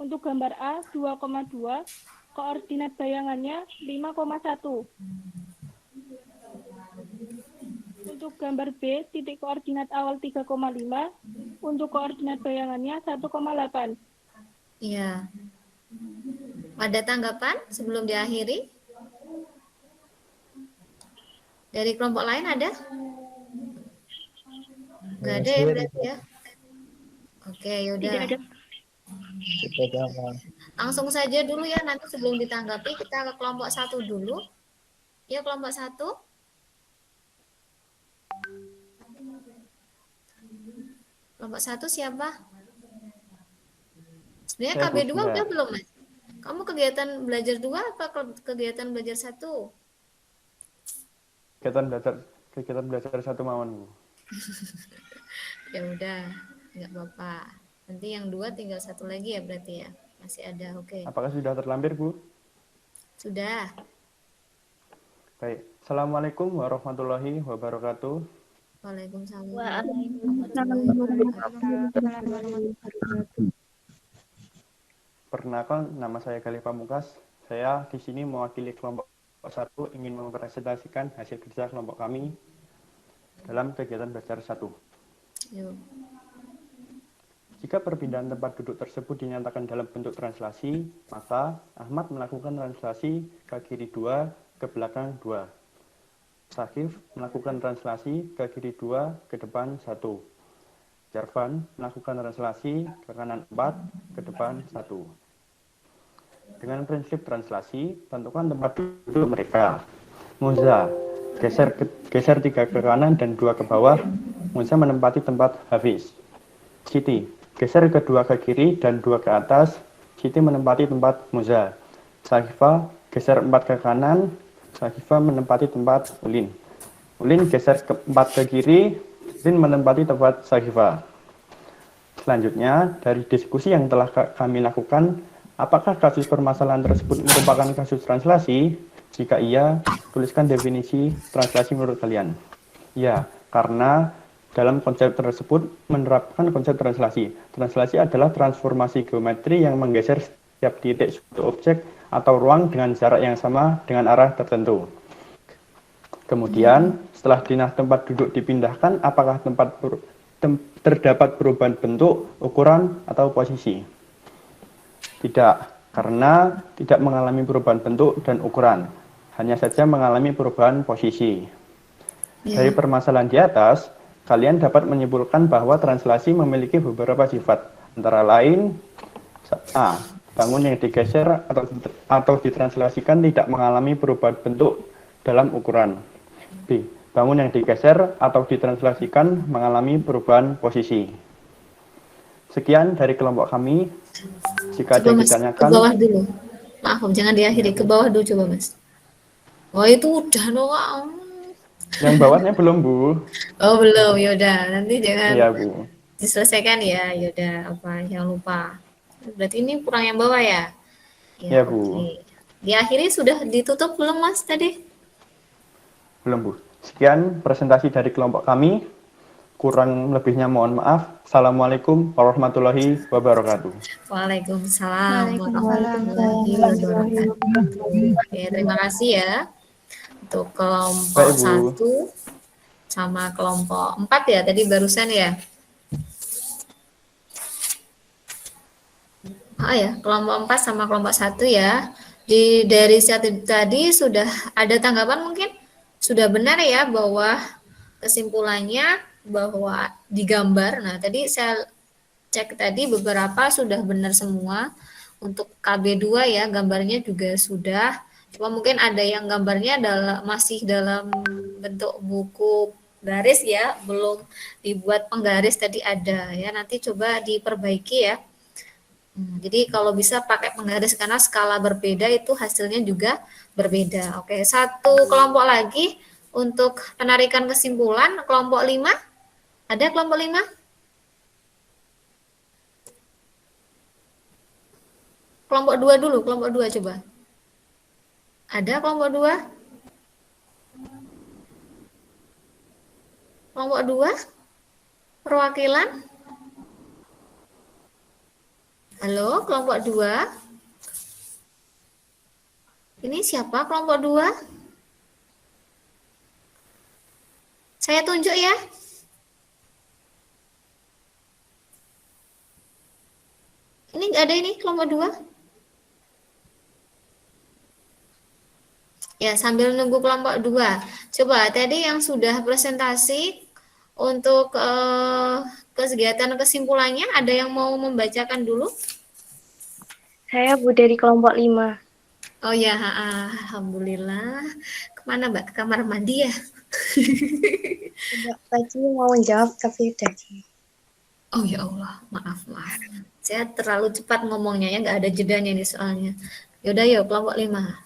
untuk gambar A 2,2, koordinat bayangannya 5,1. Untuk gambar B, titik koordinat awal 3,5, untuk koordinat bayangannya 1,8. Iya. Ada tanggapan sebelum diakhiri? Dari kelompok lain ada? Nggak ada ya berarti ya? Oke, yaudah. Langsung saja dulu ya, nanti sebelum ditanggapi kita ke kelompok 1 dulu. Ya, kelompok 1. Kelompok 1 siapa? Sebenarnya Saya, Bu, KB2 sebentar. udah belum, Mas? Kamu kegiatan belajar 2 apa kegiatan belajar 1? Kegiatan belajar 1 mawon, Bu. Ya udah, nggak apa-apa. Nanti yang 2 tinggal 1 lagi ya berarti ya. Masih ada, oke. Apakah sudah terlampir, Bu? Sudah. Baik. Assalamualaikum warahmatullahi wabarakatuh. Waalaikumsalam. Perkenalkan, nama saya Galih Pamungkas. Saya di sini mewakili kelompok 1 ingin mempresentasikan hasil kerja kelompok kami dalam kegiatan belajar 1. Yuk. Jika perpindahan tempat duduk tersebut dinyatakan dalam bentuk translasi, maka Ahmad melakukan translasi ke kiri 2, ke belakang 2. Sakif melakukan translasi ke kiri 2, ke depan 1. Jarvan melakukan translasi ke kanan 4, ke depan 1. Dengan prinsip translasi, tentukan tempat duduk mereka. Muza, geser 3 ke kanan dan 2 ke bawah. Muza menempati tempat Hafiz. Siti, geser ke 2 ke kiri dan 2 ke atas. Siti menempati tempat Muza. Sakifa, geser 4 ke kanan. Sakifa menempati tempat Ulin. Ulin geser ke 4 ke kiri. Ulin menempati tempat Sakifa. Selanjutnya, dari diskusi yang telah kami lakukan, apakah kasus permasalahan tersebut merupakan kasus translasi? Jika iya, tuliskan definisi translasi menurut kalian. Ya, karena dalam konsep tersebut menerapkan konsep translasi. Translasi adalah transformasi geometri yang menggeser setiap titik suatu objek atau ruang dengan jarak yang sama dengan arah tertentu. Kemudian, setelah tempat duduk dipindahkan, apakah terdapat perubahan bentuk, ukuran, atau posisi? Tidak, karena tidak mengalami perubahan bentuk dan ukuran. Hanya saja mengalami perubahan posisi. Dari permasalahan di atas, kalian dapat menyimpulkan bahwa translasi memiliki beberapa sifat. Antara lain, A. Bangun yang digeser atau ditranslasikan tidak mengalami perubahan bentuk dalam ukuran. B. Bangun yang digeser atau ditranslasikan mengalami perubahan posisi. Sekian dari kelompok kami. Jika ada yang ditanyakan, ke bawah dulu. Maaf, jangan diakhiri. Ke bawah dulu coba, Mas. Oh, itu udah Noah. Yang bawahnya belum, Bu. Oh, belum. Yaudah, nanti jangan Iya, Bu. diselesaikan ya. Yaudah, jangan lupa. Berarti ini kurang yang bawah ya? Ya, Bu. Oke. Diakhiri sudah ditutup belum, Mas, tadi? Belum, Bu. Sekian presentasi dari kelompok kami. Kurang lebihnya mohon maaf. Assalamualaikum warahmatullahi wabarakatuh. Waalaikumsalam warahmatullahi wabarakatuh. Oke, terima kasih ya untuk kelompok 1 sama kelompok 4 ya tadi barusan ya. Oh ya, kelompok 4 sama kelompok 1 ya. Dari tadi sudah ada tanggapan mungkin? Sudah benar ya bahwa kesimpulannya bahwa digambar. Nah, tadi saya cek tadi beberapa sudah benar semua. Untuk KB2 ya, gambarnya juga sudah. Cuma mungkin ada yang gambarnya masih dalam bentuk buku garis ya, belum dibuat penggaris tadi ada ya. Nanti coba diperbaiki ya. Jadi kalau bisa pakai penggaris karena skala berbeda itu hasilnya juga berbeda. Oke, satu kelompok lagi untuk penarikan kesimpulan kelompok 5. Ada kelompok 5? Kelompok 2 dulu, kelompok 2 coba. Ada kelompok 2? Kelompok 2? Perwakilan? Halo, kelompok 2? Ini siapa kelompok 2? Saya tunjuk ya. Ini nggak ada ini kelompok 2? Ya, sambil nunggu kelompok 2. Coba tadi yang sudah presentasi untuk kegiatan kesimpulannya, ada yang mau membacakan dulu? Saya Bu dari kelompok 5. Oh ya, alhamdulillah. Kemana Mbak? Ke kamar mandi ya? Mbak tadi mau menjawab tapi udah. Oh ya Allah, maaf. Saya terlalu cepat ngomongnya ya, nggak ada jedanya nih soalnya. Yaudah yuk, kelompok 5.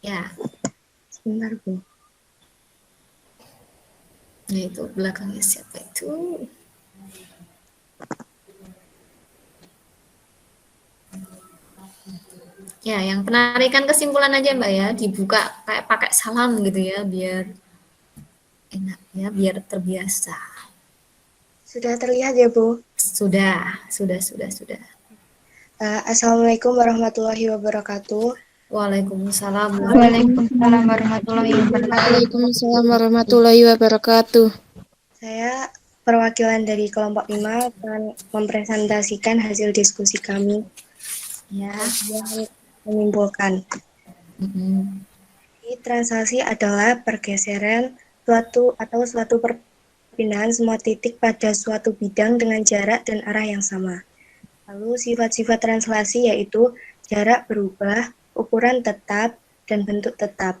Ya. Sebentar Bu. Nah itu belakangnya siapa itu? Ya, yang penarikan kesimpulan aja Mbak ya, dibuka kayak pakai salam gitu ya, biar enak ya, biar terbiasa. Sudah terlihat ya Bu? Sudah. Assalamualaikum warahmatullahi wabarakatuh. Waalaikumsalam. Waalaikumsalam warahmatullahi wabarakatuh. Waalaikumsalam warahmatullahi wabarakatuh. Saya perwakilan dari kelompok 5 akan mempresentasikan hasil diskusi kami. Ya. Menyimpulkan. Mm-mm. Translasi adalah pergeseran suatu perpindahan semua titik pada suatu bidang dengan jarak dan arah yang sama. Lalu sifat-sifat translasi yaitu jarak berubah, ukuran tetap, dan bentuk tetap.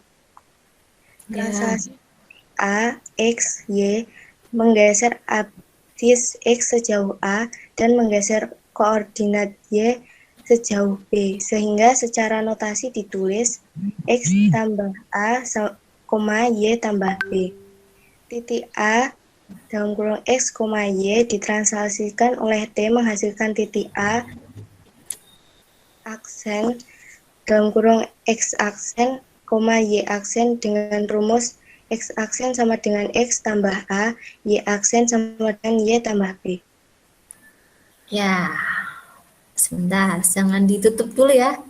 Ya. Translasi A, X, Y menggeser absis X sejauh A dan menggeser koordinat Y sejauh B, sehingga secara notasi ditulis X tambah A, Y tambah B. Titik A dalam kurung X, Y ditranslasikan oleh T menghasilkan titik A aksen dalam kurung X aksen, Y aksen dengan rumus X aksen sama dengan X tambah A, Y aksen sama dengan Y tambah B. Ya, sebentar, jangan ditutup dulu ya.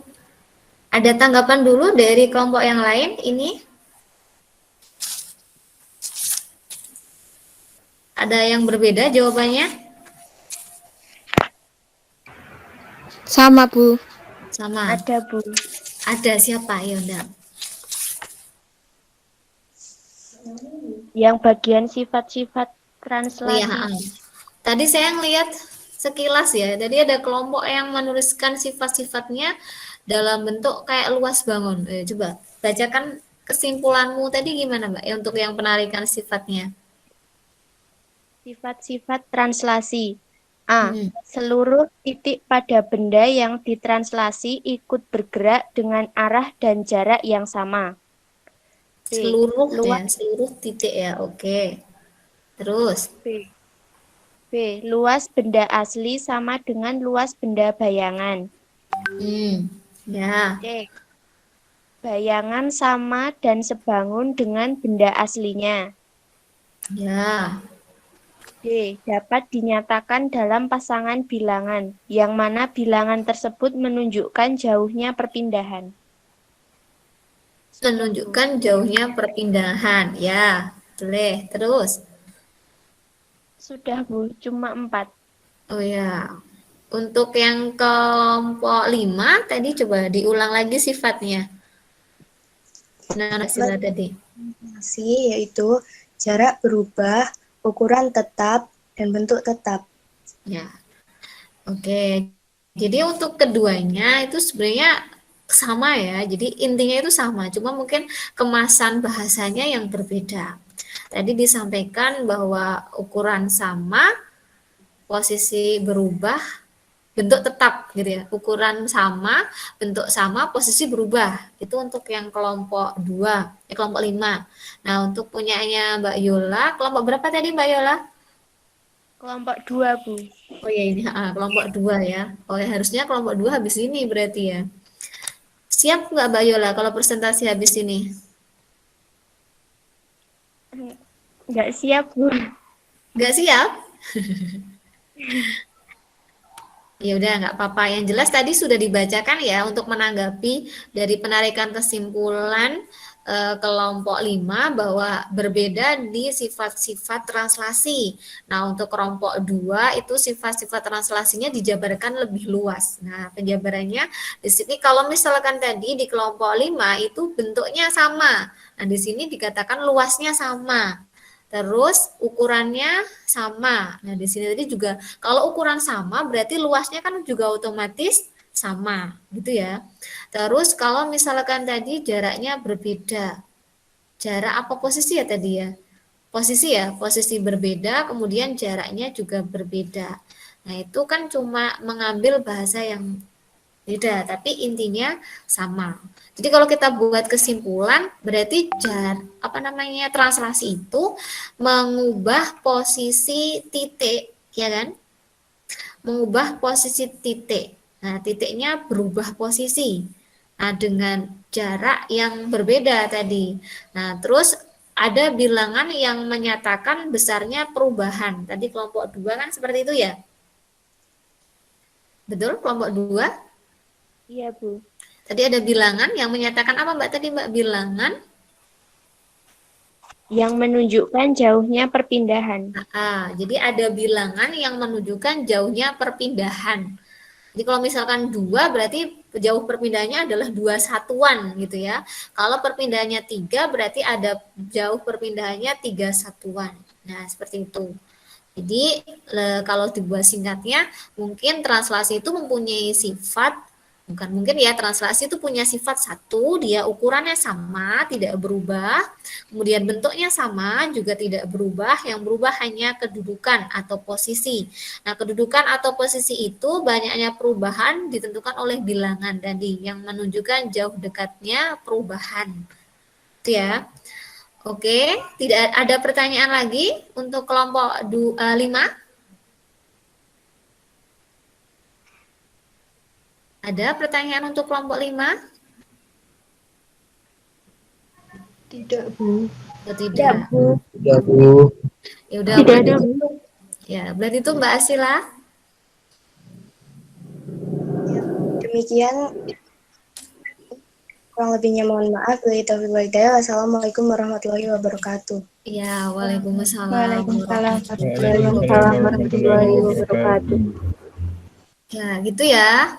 Ada tanggapan dulu dari kelompok yang lain ini? Ada yang berbeda jawabannya? Sama, Bu. Sama. Ada, Bu. Ada siapa? Yaudah. Yang bagian sifat-sifat Oh translasi. iya, tadi saya ngelihat sekilas ya. Tadi ada kelompok yang menuliskan sifat-sifatnya dalam bentuk kayak luas bangun. Coba bacakan kesimpulanmu tadi gimana, Mbak? Ya, untuk yang penarikan sifatnya. Sifat-sifat translasi. A. Hmm. Seluruh titik pada benda yang ditranslasi ikut bergerak dengan arah dan jarak yang sama. B. Seluruh Luas, ya, seluruh titik ya. Oke. Terus, B. Luas benda asli sama dengan luas benda bayangan. ya. C. Bayangan sama dan sebangun dengan benda aslinya. Ya. D. Dapat dinyatakan dalam pasangan bilangan, yang mana bilangan tersebut menunjukkan jauhnya perpindahan. Menunjukkan jauhnya perpindahan. Ya, boleh. Terus. Sudah, Bu, cuma 4. Oh ya. Untuk yang kelompok 5 tadi coba diulang lagi sifatnya. Nah, sila tadi. Translasi yaitu jarak berubah, ukuran tetap, dan bentuk tetap. Ya. Oke. Jadi untuk keduanya itu sebenarnya sama ya. Jadi intinya itu sama, cuma mungkin kemasan bahasanya yang berbeda. Tadi disampaikan bahwa ukuran sama, posisi berubah, bentuk tetap gitu ya. Ukuran sama, bentuk sama, posisi berubah. Itu untuk yang kelompok 2, kelompok 5. Nah, untuk punyanya Mbak Yola, kelompok berapa tadi Mbak Yola? Kelompok 2, Bu. Oh ya ini kelompok 2 ya. Oh ya harusnya kelompok 2 habis ini berarti ya. Siap nggak Mbak Yola kalau presentasi habis ini? Nggak siap, Bu. Nggak siap? Ya udah nggak apa-apa. Yang jelas tadi sudah dibacakan ya untuk menanggapi dari penarikan kesimpulan kelompok 5 bahwa berbeda di sifat-sifat translasi. Nah, untuk kelompok 2 itu sifat-sifat translasinya dijabarkan lebih luas. Nah, penjabarannya di sini kalau misalkan tadi di kelompok 5 itu bentuknya sama. Nah, di sini dikatakan luasnya sama. Terus ukurannya sama. Nah, di sini tadi juga kalau ukuran sama berarti luasnya kan juga otomatis sama, gitu ya. Terus kalau misalkan tadi jaraknya berbeda. Jarak apa posisi ya tadi ya? Posisi ya, posisi berbeda, kemudian jaraknya juga berbeda. Nah, itu kan cuma mengambil bahasa yang beda, tapi intinya sama. Jadi kalau kita buat kesimpulan, berarti translasi itu mengubah posisi titik, ya kan? Mengubah posisi titik. Nah, titiknya berubah posisi. Nah, dengan jarak yang berbeda tadi. Nah, terus ada bilangan yang menyatakan besarnya perubahan. Tadi kelompok 2 kan seperti itu ya? Betul, kelompok 2? Iya, Bu. Tadi ada bilangan yang menyatakan apa Mbak tadi Mbak? Bilangan yang menunjukkan jauhnya perpindahan. jadi ada bilangan yang menunjukkan jauhnya perpindahan. Jadi kalau misalkan 2 berarti jauh perpindahannya adalah 2 satuan gitu ya. Kalau perpindahannya 3 berarti ada jauh perpindahannya 3 satuan. Nah, seperti itu. Jadi kalau dibuat singkatnya, mungkin translasi itu mempunyai sifat, bukan mungkin ya, translasi itu punya sifat satu, dia ukurannya sama, tidak berubah, kemudian bentuknya sama, juga tidak berubah, yang berubah hanya kedudukan atau posisi. Nah, kedudukan atau posisi itu banyaknya perubahan ditentukan oleh bilangan tadi, yang menunjukkan jauh dekatnya perubahan. Itu ya. Oke, tidak ada pertanyaan lagi untuk kelompok 5? Ada pertanyaan untuk kelompok 5? Tidak, Bu. Oh, tidak. Bu. Tidak, Bu. Ya udah, Tidak berarti ada, Bu. ya, berarti itu Mbak Asila. Demikian kurang lebihnya mohon maaf. Wassalamualaikum warahmatullahi wabarakatuh. Ya, waalaikumsalam. Waalaikumsalam warahmatullahi wabarakatuh. Ya, gitu ya.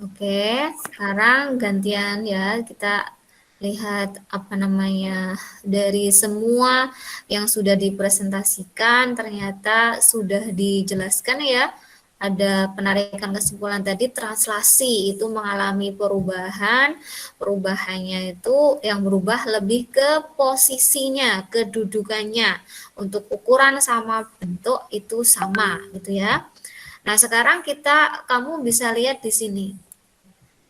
Oke, sekarang gantian ya, kita lihat apa namanya, dari semua yang sudah dipresentasikan ternyata sudah dijelaskan ya. Ada penarikan kesimpulan tadi, translasi itu mengalami perubahan, perubahannya itu yang berubah lebih ke posisinya, kedudukannya. Untuk ukuran sama bentuk itu sama gitu ya. Nah, sekarang kamu bisa lihat di sini.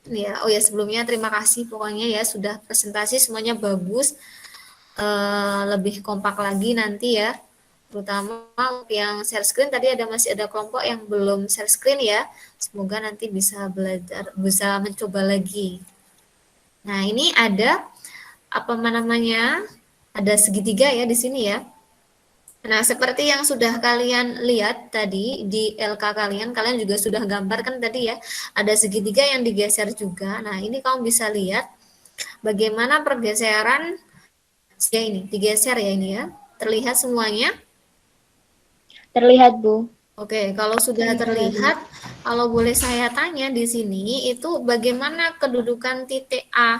Ya, oh ya, sebelumnya terima kasih pokoknya ya sudah presentasi semuanya bagus. Lebih kompak lagi nanti ya. Terutama yang share screen tadi masih ada kelompok yang belum share screen ya. Semoga nanti bisa belajar, bisa mencoba lagi. Nah, ini ada apa namanya? Ada segitiga ya di sini ya. Nah, seperti yang sudah kalian lihat tadi di LK kalian juga sudah gambarkan tadi ya, ada segitiga yang digeser juga. Nah, ini kamu bisa lihat bagaimana pergeseran ya ini, digeser ya ini ya. Terlihat semuanya? Terlihat, Bu. Oke, kalau sudah terlihat, kalau boleh saya tanya di sini, itu bagaimana kedudukan titik A?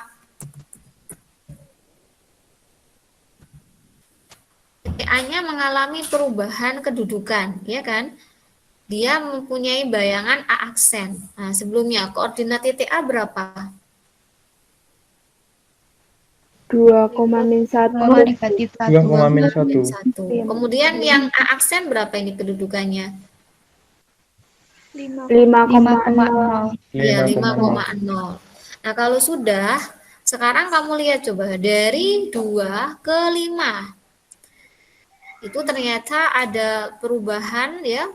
Titik A-nya mengalami perubahan kedudukan, ya kan? Dia mempunyai bayangan A aksen. Nah, sebelumnya koordinat titik A berapa? 2,-1. 2,-1. Kemudian yang A aksen berapa ini kedudukannya? 5,0. Ya, 5,0. Nah, kalau sudah, sekarang kamu lihat coba dari 2 ke 5. Itu ternyata ada perubahan ya.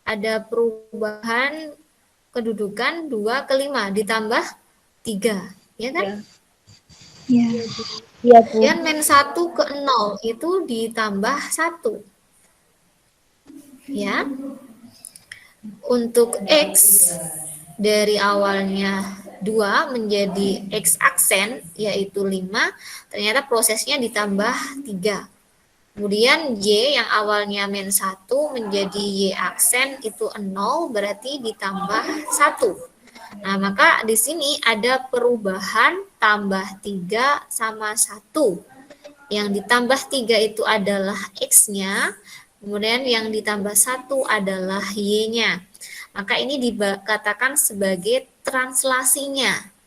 Ada perubahan kedudukan 2 ke 5 ditambah 3, ya kan? Iya. Iya, Bu. Dan min 1 ke 0 itu ditambah 1. Ya. Untuk X dari awalnya 2 menjadi X aksen yaitu 5, ternyata prosesnya ditambah 3. Kemudian Y yang awalnya min 1 menjadi Y aksen itu 0 berarti ditambah 1. Nah, maka di sini ada perubahan tambah 3 sama 1. Yang ditambah 3 itu adalah X-nya, kemudian yang ditambah 1 adalah Y-nya. Maka ini dikatakan sebagai translasinya.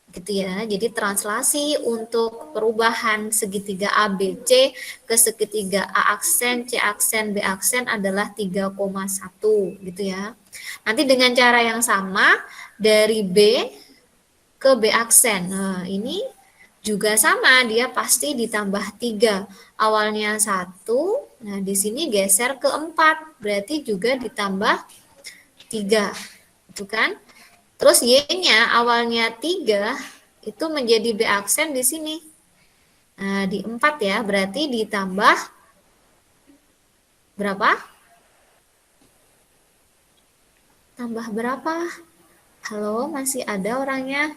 Gitu ya. Jadi translasi untuk perubahan segitiga ABC ke segitiga A aksen, C aksen, B aksen adalah 3,1 gitu ya. Nanti dengan cara yang sama dari B ke B aksen. Nah, ini juga sama, dia pasti ditambah 3. Awalnya 1, nah di sini geser ke 4, berarti juga ditambah 3. Itu kan? Terus Y-nya awalnya 3, itu menjadi B aksen di sini. Nah, di 4 ya, berarti ditambah berapa? Tambah berapa? Halo, masih ada orangnya?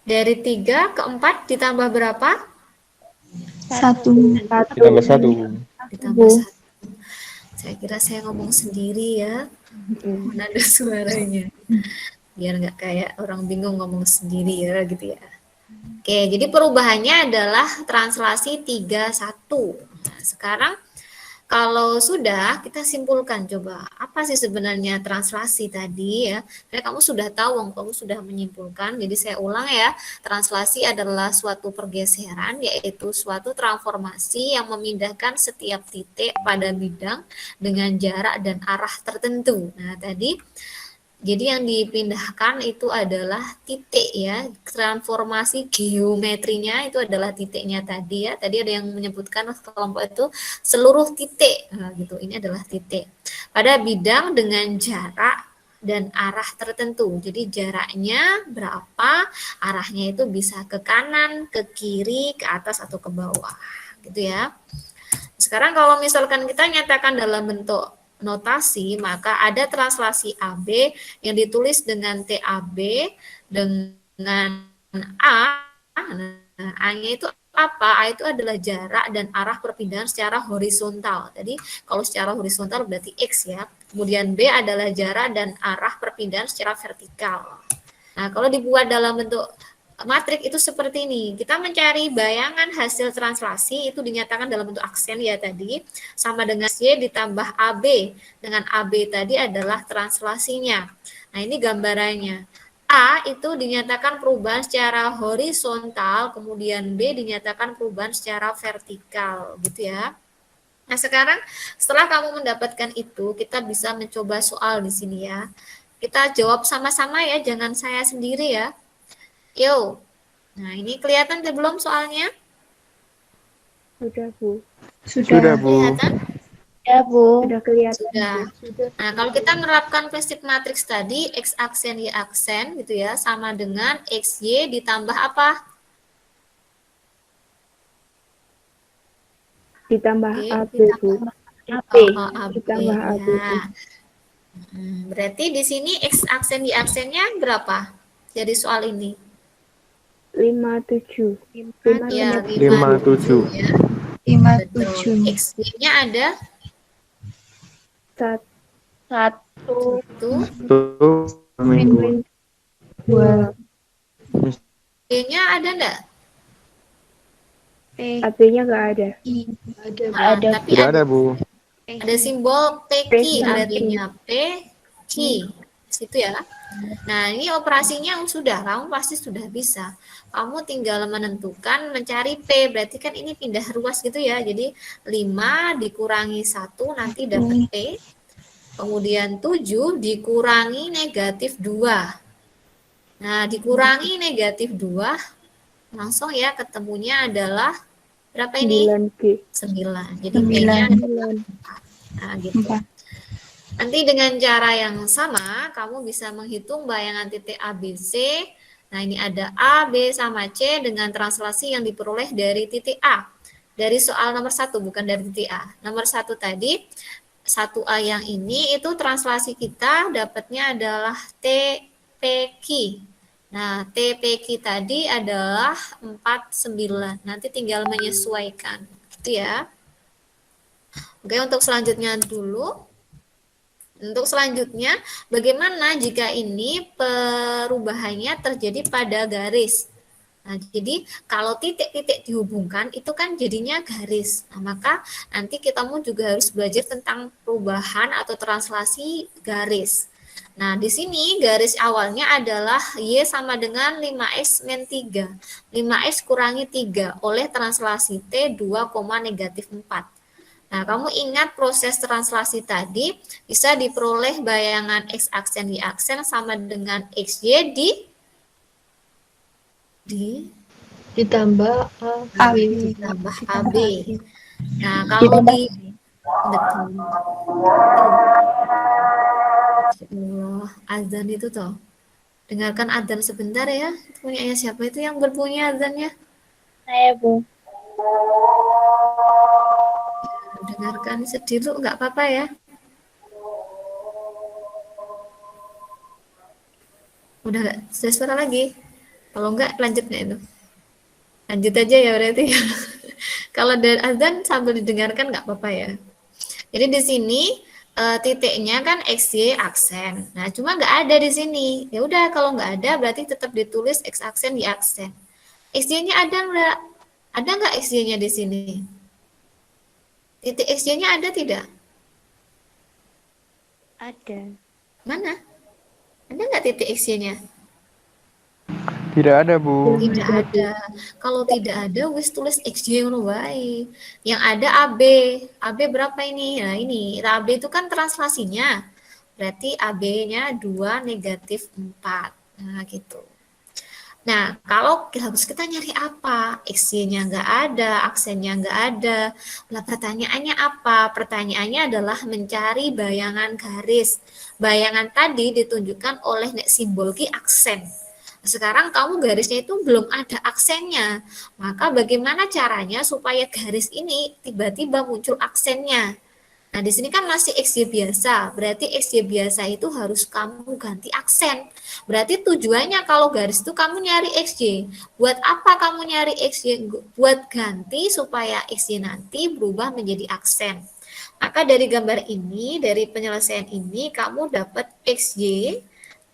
Dari 3 ke 4 ditambah berapa? 1. Ditambah 1. Ditambah 1. Saya kira saya ngomong sendiri ya. Mana ada suaranya. Biar nggak kayak orang bingung ngomong sendiri ya gitu ya. Oke, jadi perubahannya adalah translasi 31. Nah, sekarang kalau sudah, kita simpulkan coba. Apa sih sebenarnya translasi tadi ya? Karena kamu sudah tahu, kamu sudah menyimpulkan. Jadi saya ulang ya, translasi adalah suatu pergeseran, yaitu suatu transformasi yang memindahkan setiap titik pada bidang dengan jarak dan arah tertentu. Nah, tadi jadi yang dipindahkan itu adalah titik ya, transformasi geometrinya itu adalah titiknya tadi ya. Tadi ada yang menyebutkan kelompok itu seluruh titik, nah, gitu. Ini adalah titik pada bidang dengan jarak dan arah tertentu. Jadi jaraknya berapa, arahnya itu bisa ke kanan, ke kiri, ke atas atau ke bawah, gitu ya. Sekarang kalau misalkan kita nyatakan dalam bentuk notasi, maka ada translasi AB yang ditulis dengan TAB dengan A. Nah, A-nya itu apa? A itu adalah jarak dan arah perpindahan secara horizontal. Tadi kalau secara horizontal berarti X ya. Kemudian B adalah jarak dan arah perpindahan secara vertikal. Nah, kalau dibuat dalam bentuk matrik itu seperti ini. Kita mencari bayangan hasil translasi itu dinyatakan dalam bentuk aksen ya tadi, sama dengan Y ditambah AB. Dengan AB tadi adalah translasinya. Nah, ini gambarannya. A itu dinyatakan perubahan secara horizontal, kemudian B dinyatakan perubahan secara vertikal, gitu ya. Nah, sekarang setelah kamu mendapatkan itu, kita bisa mencoba soal di sini ya. Kita jawab sama-sama ya, jangan saya sendiri ya. Yo, nah ini kelihatan belum soalnya? Sudah, Bu. Sudah, Bu. Kelihatan? Ya, Bu. Sudah kelihatan. Sudah. Nah, kalau kita menerapkan prinsip matriks tadi, X aksen, Y aksen, gitu ya, sama dengan XY ditambah apa? Ditambah AB, Bu. AB. AB. Ditambah AB. Ya. Berarti di sini X aksen, Y aksennya berapa? Jadi soal ini. 57. Ya, 57. Ya. 57. X-nya ada Satu. Minggu. 2. B-nya ada enggak? AB-nya nggak ada. Nah, tapi Tidak ada, Bu. ada simbol PQ, P. artinya P, Q. Situ ya. Nah, ini operasinya sudah, kamu pasti sudah bisa. Kamu tinggal menentukan, mencari P, berarti kan ini pindah ruas gitu ya. Jadi 5 dikurangi 1 nanti dapat P. Kemudian 7 dikurangi negatif 2. Nah, dikurangi negatif 2, langsung ya ketemunya adalah berapa ini? 9G. 9. Jadi P-nya 9. nah, gitu. Nanti dengan cara yang sama, kamu bisa menghitung bayangan titik ABC. Nah, ini ada A, B, sama C dengan translasi yang diperoleh dari titik A. Dari soal nomor 1, bukan dari titik A. Nomor 1 tadi, 1A yang ini, itu translasi kita dapatnya adalah TPQ. Nah, TPQ tadi adalah 49. Nanti tinggal menyesuaikan. Gitu ya. Oke, untuk selanjutnya dulu. Untuk selanjutnya, bagaimana jika ini perubahannya terjadi pada garis? Nah, jadi kalau titik-titik dihubungkan itu kan jadinya garis. Nah, maka nanti kita juga harus belajar tentang perubahan atau translasi garis. Nah, di sini garis awalnya adalah Y sama dengan 5X min 3. 5X kurangi 3 oleh translasi T 2, negatif 4. Nah, kamu ingat proses translasi tadi bisa diperoleh bayangan X aksen Y aksen sama dengan XY ditambah AB. Ditambah AB. Nah, kalau di betul. Allah, azan itu toh. Dengarkan azan sebentar ya. Itu punyanya siapa itu yang berbunyi azannya? Saya, Bu. Dengarkan sedih dulu, nggak apa-apa ya. Udah nggak sudah suara lagi? Kalau nggak lanjut nggak itu? Lanjut aja ya berarti. Kalau dari azan sambil didengarkan nggak apa-apa ya. Jadi di sini titiknya kan XY aksen. Nah, cuma nggak ada di sini. Ya udah, kalau nggak ada berarti tetap ditulis X aksen, Y aksen. XY-nya ada nggak? Ada nggak XY-nya di sini? Titik XY-nya ada tidak? Ada. Mana? Ada nggak titik XY-nya? Tidak ada, Bu. Tidak ada. Kalau tidak ada, wis tulis XY ngono wae. Yang ada AB. AB berapa ini? Nah, ini. AB itu kan translasinya. Berarti AB-nya 2 negatif 4. Nah, gitu. Nah, kalau harus kita nyari apa? XY-nya nggak ada, aksennya nggak ada. Nah, pertanyaannya apa? Pertanyaannya adalah mencari bayangan garis. Bayangan tadi ditunjukkan oleh simbol ki aksen. Sekarang kamu garisnya itu belum ada aksennya. Maka bagaimana caranya supaya garis ini tiba-tiba muncul aksennya? Nah, di sini kan masih XY biasa. Berarti XY biasa itu harus kamu ganti aksen. Berarti tujuannya kalau garis itu kamu nyari XY. Buat apa kamu nyari XY? Buat ganti supaya XY nanti berubah menjadi aksen. Maka dari gambar ini, dari penyelesaian ini, kamu dapat XY.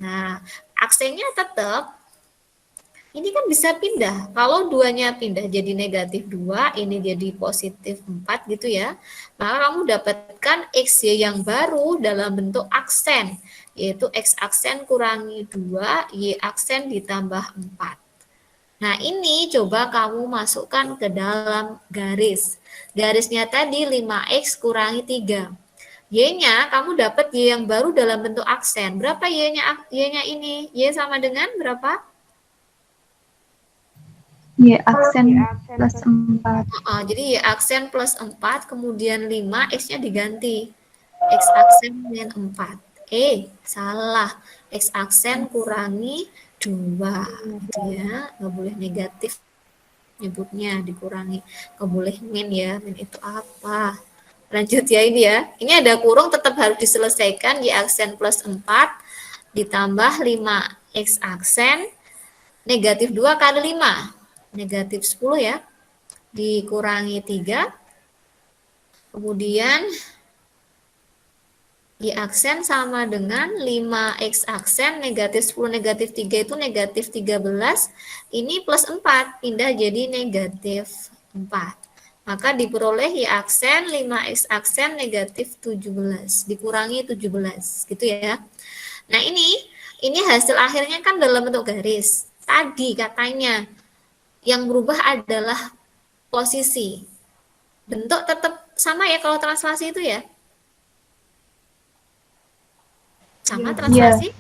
Nah, aksennya tetap ini kan bisa pindah. Kalau duanya pindah jadi negatif 2, ini jadi positif 4 gitu ya. Maka kamu dapatkan XY yang baru dalam bentuk aksen, yaitu X aksen kurangi 2, Y aksen ditambah 4. Nah, ini coba kamu masukkan ke dalam garis. Garisnya tadi 5X kurangi 3. Y-nya kamu dapat Y yang baru dalam bentuk aksen. Berapa Y-nya? Y-nya ini. Y sama dengan berapa? Y aksen plus 4. Jadi Y aksen plus 4, kemudian 5, X-nya diganti. X aksen dengan 4. Salah. X aksen kurangi 2. Gitu ya. Nggak boleh negatif nyebutnya, dikurangi. Nggak boleh min ya. Min itu apa? Lanjut ya ini ya. Ini ada kurung tetap harus diselesaikan. Y aksen plus 4 ditambah 5 X aksen negatif 2 kali 5. Negatif 10 ya, dikurangi 3, kemudian Y aksen sama dengan 5X aksen, negatif 10, negatif 3 itu negatif 13, ini plus 4, pindah jadi negatif 4. Maka diperoleh Y aksen, 5X aksen, negatif 17, dikurangi 17, gitu ya. Nah ini hasil akhirnya kan dalam bentuk garis. Tadi katanya, yang berubah adalah posisi. Bentuk tetap sama ya kalau translasi itu ya? Sama translasi?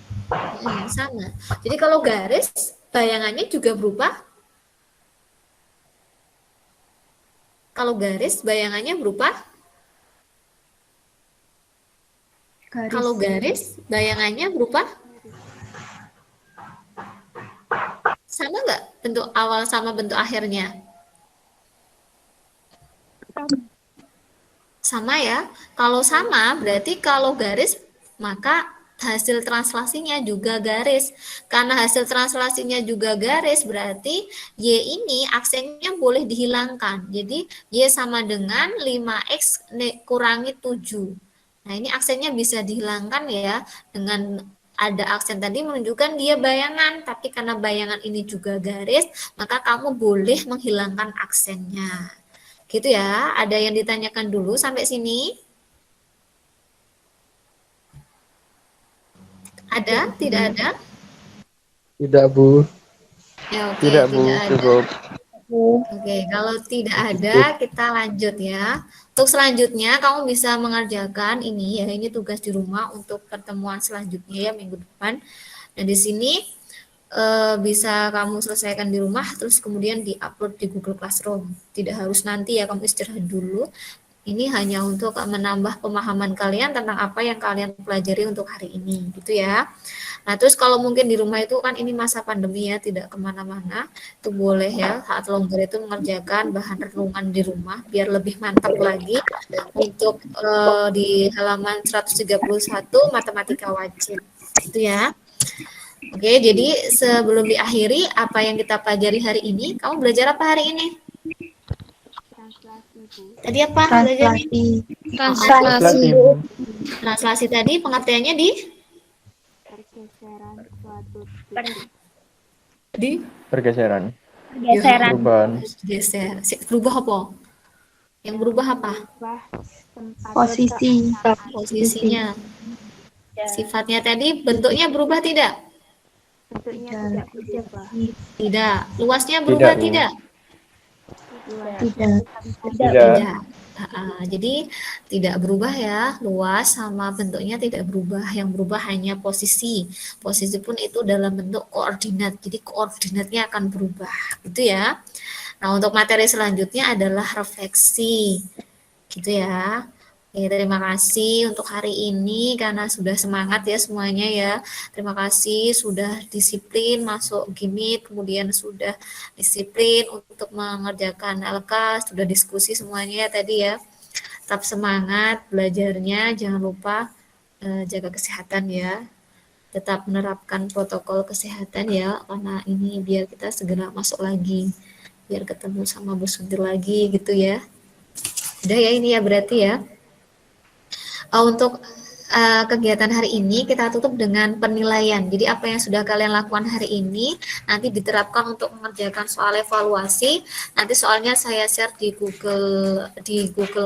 Sama. Jadi kalau garis, bayangannya juga berubah. Kalau garis, bayangannya berubah. Kalau garis, bayangannya berubah. Sama nggak bentuk awal sama bentuk akhirnya? Sama ya. Kalau sama berarti kalau garis maka hasil translasinya juga garis. Karena hasil translasinya juga garis berarti Y ini aksennya boleh dihilangkan. Jadi Y sama dengan 5X kurangi 7. Nah ini aksennya bisa dihilangkan ya dengan ada aksen tadi menunjukkan dia bayangan, tapi karena bayangan ini juga garis, maka kamu boleh menghilangkan aksennya. Gitu ya, ada yang ditanyakan dulu sampai sini? Ada? Tidak ada? Tidak, Bu. Ya, oke, Tidak, Bu. tidak ada. Cukup. Oke, kalau tidak ada, kita lanjut ya. Untuk selanjutnya, kamu bisa mengerjakan ini ya, ini tugas di rumah untuk pertemuan selanjutnya ya, minggu depan. Nah, di sini bisa kamu selesaikan di rumah, terus kemudian di-upload di Google Classroom. Tidak harus nanti ya, kamu istirahat dulu. Ini hanya untuk menambah pemahaman kalian tentang apa yang kalian pelajari untuk hari ini, gitu ya. Nah, terus kalau mungkin di rumah itu kan ini masa pandemi ya, tidak kemana-mana, itu boleh ya, saat longgar itu mengerjakan bahan renungan di rumah, biar lebih mantap lagi untuk di halaman 131 matematika wajib, gitu ya. Oke, jadi sebelum diakhiri, apa yang kita pelajari hari ini, kamu belajar apa hari ini? Translasi. Tadi apa belajarnya? Translasi. Bu. Translasi tadi pengertiannya di Pergeseran suatu Pergeseran. Pergeseran. Perubahan. geser. Berubah apa? Yang berubah apa? tempat Posisi. Posisinya. Sifatnya tadi bentuknya berubah tidak? bentuknya tidak berubah. Tidak. Luasnya berubah Bu. tidak? Tidak. Tidak. Jadi tidak berubah ya, luas sama bentuknya tidak berubah. Yang berubah hanya posisi. Posisi pun itu dalam bentuk koordinat. Jadi koordinatnya akan berubah, gitu ya. Nah, untuk materi selanjutnya adalah refleksi. Gitu ya. Oke, terima kasih untuk hari ini karena sudah semangat ya semuanya ya. Terima kasih sudah disiplin masuk gimit, kemudian sudah disiplin untuk mengerjakan LK, sudah diskusi semuanya ya tadi ya. Tetap semangat belajarnya, jangan lupa jaga kesehatan ya. Tetap menerapkan protokol kesehatan ya, karena ini biar kita segera masuk lagi. Biar ketemu sama Bu Suntil lagi gitu ya. Udah ya ini ya berarti ya. Untuk kegiatan hari ini kita tutup dengan penilaian. Jadi apa yang sudah kalian lakukan hari ini nanti diterapkan untuk mengerjakan soal evaluasi. Nanti soalnya saya share di Google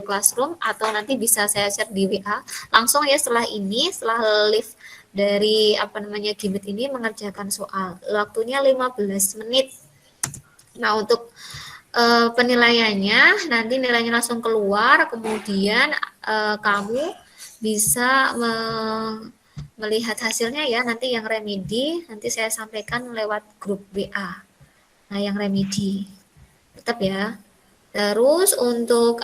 Classroom atau nanti bisa saya share di WA. Langsung ya setelah live dari Gimit ini mengerjakan soal. Waktunya 15 menit. Nah, untuk penilaiannya nanti nilainya langsung keluar, kemudian kamu bisa melihat hasilnya ya, nanti yang remedi nanti saya sampaikan lewat grup WA. Nah, yang remedi tetap ya. Terus untuk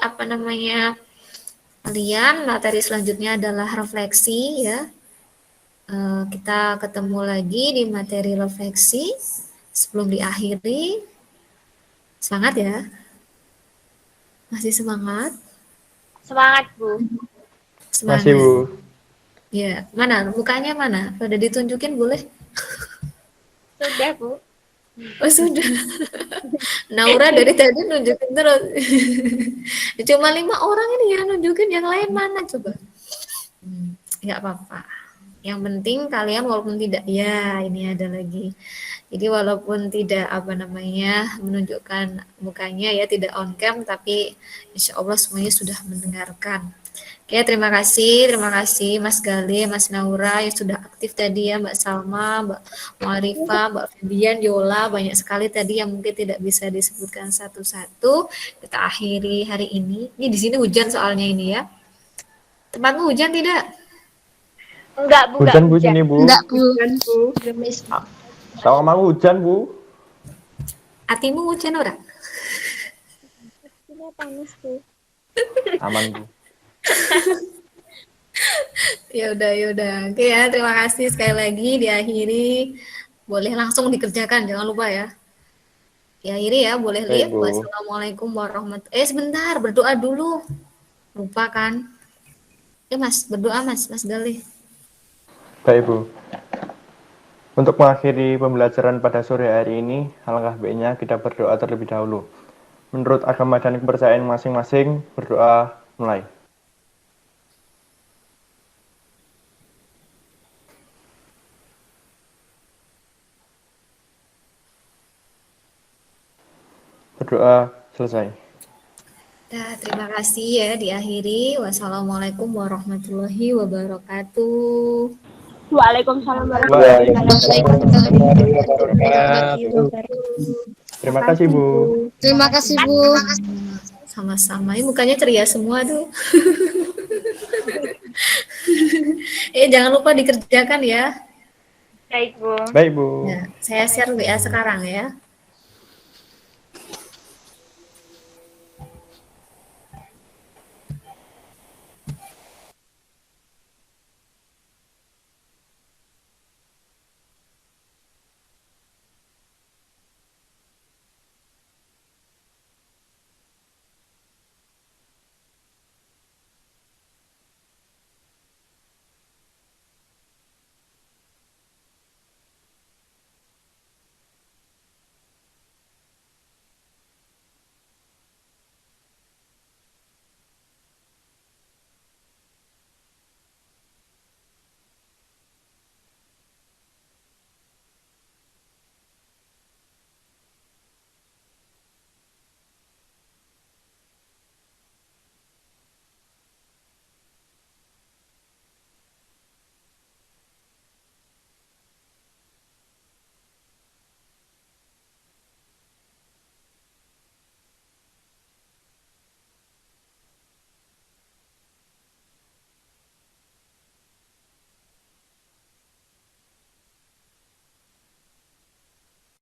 kalian materi selanjutnya adalah refleksi ya. Kita ketemu lagi di materi refleksi sebelum diakhiri. Semangat ya. Masih semangat? Semangat, Bu. Semangat. Masih, Bu. Ya, mana? Mukanya mana? Sudah ditunjukin boleh? Sudah, Bu. Oh, sudah. Naura dari tadi nunjukin terus. Cuma 5 orang ini ya nunjukin, yang lain mana coba? Enggak apa-apa. Yang penting kalian walaupun tidak, ya ini ada lagi. Jadi walaupun tidak menunjukkan mukanya ya, tidak on cam, tapi insya Allah semuanya sudah mendengarkan. Oke, terima kasih Mas Gale, Mas Naura yang sudah aktif tadi ya, Mbak Salma, Mbak Muarifah, Mbak Febian, Yola, banyak sekali tadi yang mungkin tidak bisa disebutkan satu-satu. Kita akhiri hari ini. Ini di sini hujan soalnya ini ya. Tempatmu hujan tidak? Enggak, Bu. Hujan, Bu, sini, Bu. Enggak, Bu. Sama mau hujan, Bu. Hatimu hujan ora? Panas, Bu. Aman, Bu. Ya udah. Oke ya, terima kasih sekali lagi diakhiri. Boleh langsung dikerjakan, jangan lupa ya. Diakhiri ya, boleh live. Wassalamualaikum warahmatullahi sebentar, berdoa dulu. Lupa kan? Ya Mas, berdoa Mas Galih. Baik, Bu. Untuk mengakhiri pembelajaran pada sore hari ini, alangkah baiknya kita berdoa terlebih dahulu. Menurut agama dan kepercayaan masing-masing, berdoa mulai. Berdoa selesai. Nah, terima kasih ya diakhiri. Wassalamualaikum warahmatullahi wabarakatuh. Waalaikumsalam warahmatullahi wabarakatuh. Terima kasih, Bu. Terima kasih, Bu. Sama-sama. Ini mukanya ceria semua tuh. Jangan lupa dikerjakan ya. Baik, Bu. Baik, Bu. Ya, saya share WA sekarang ya.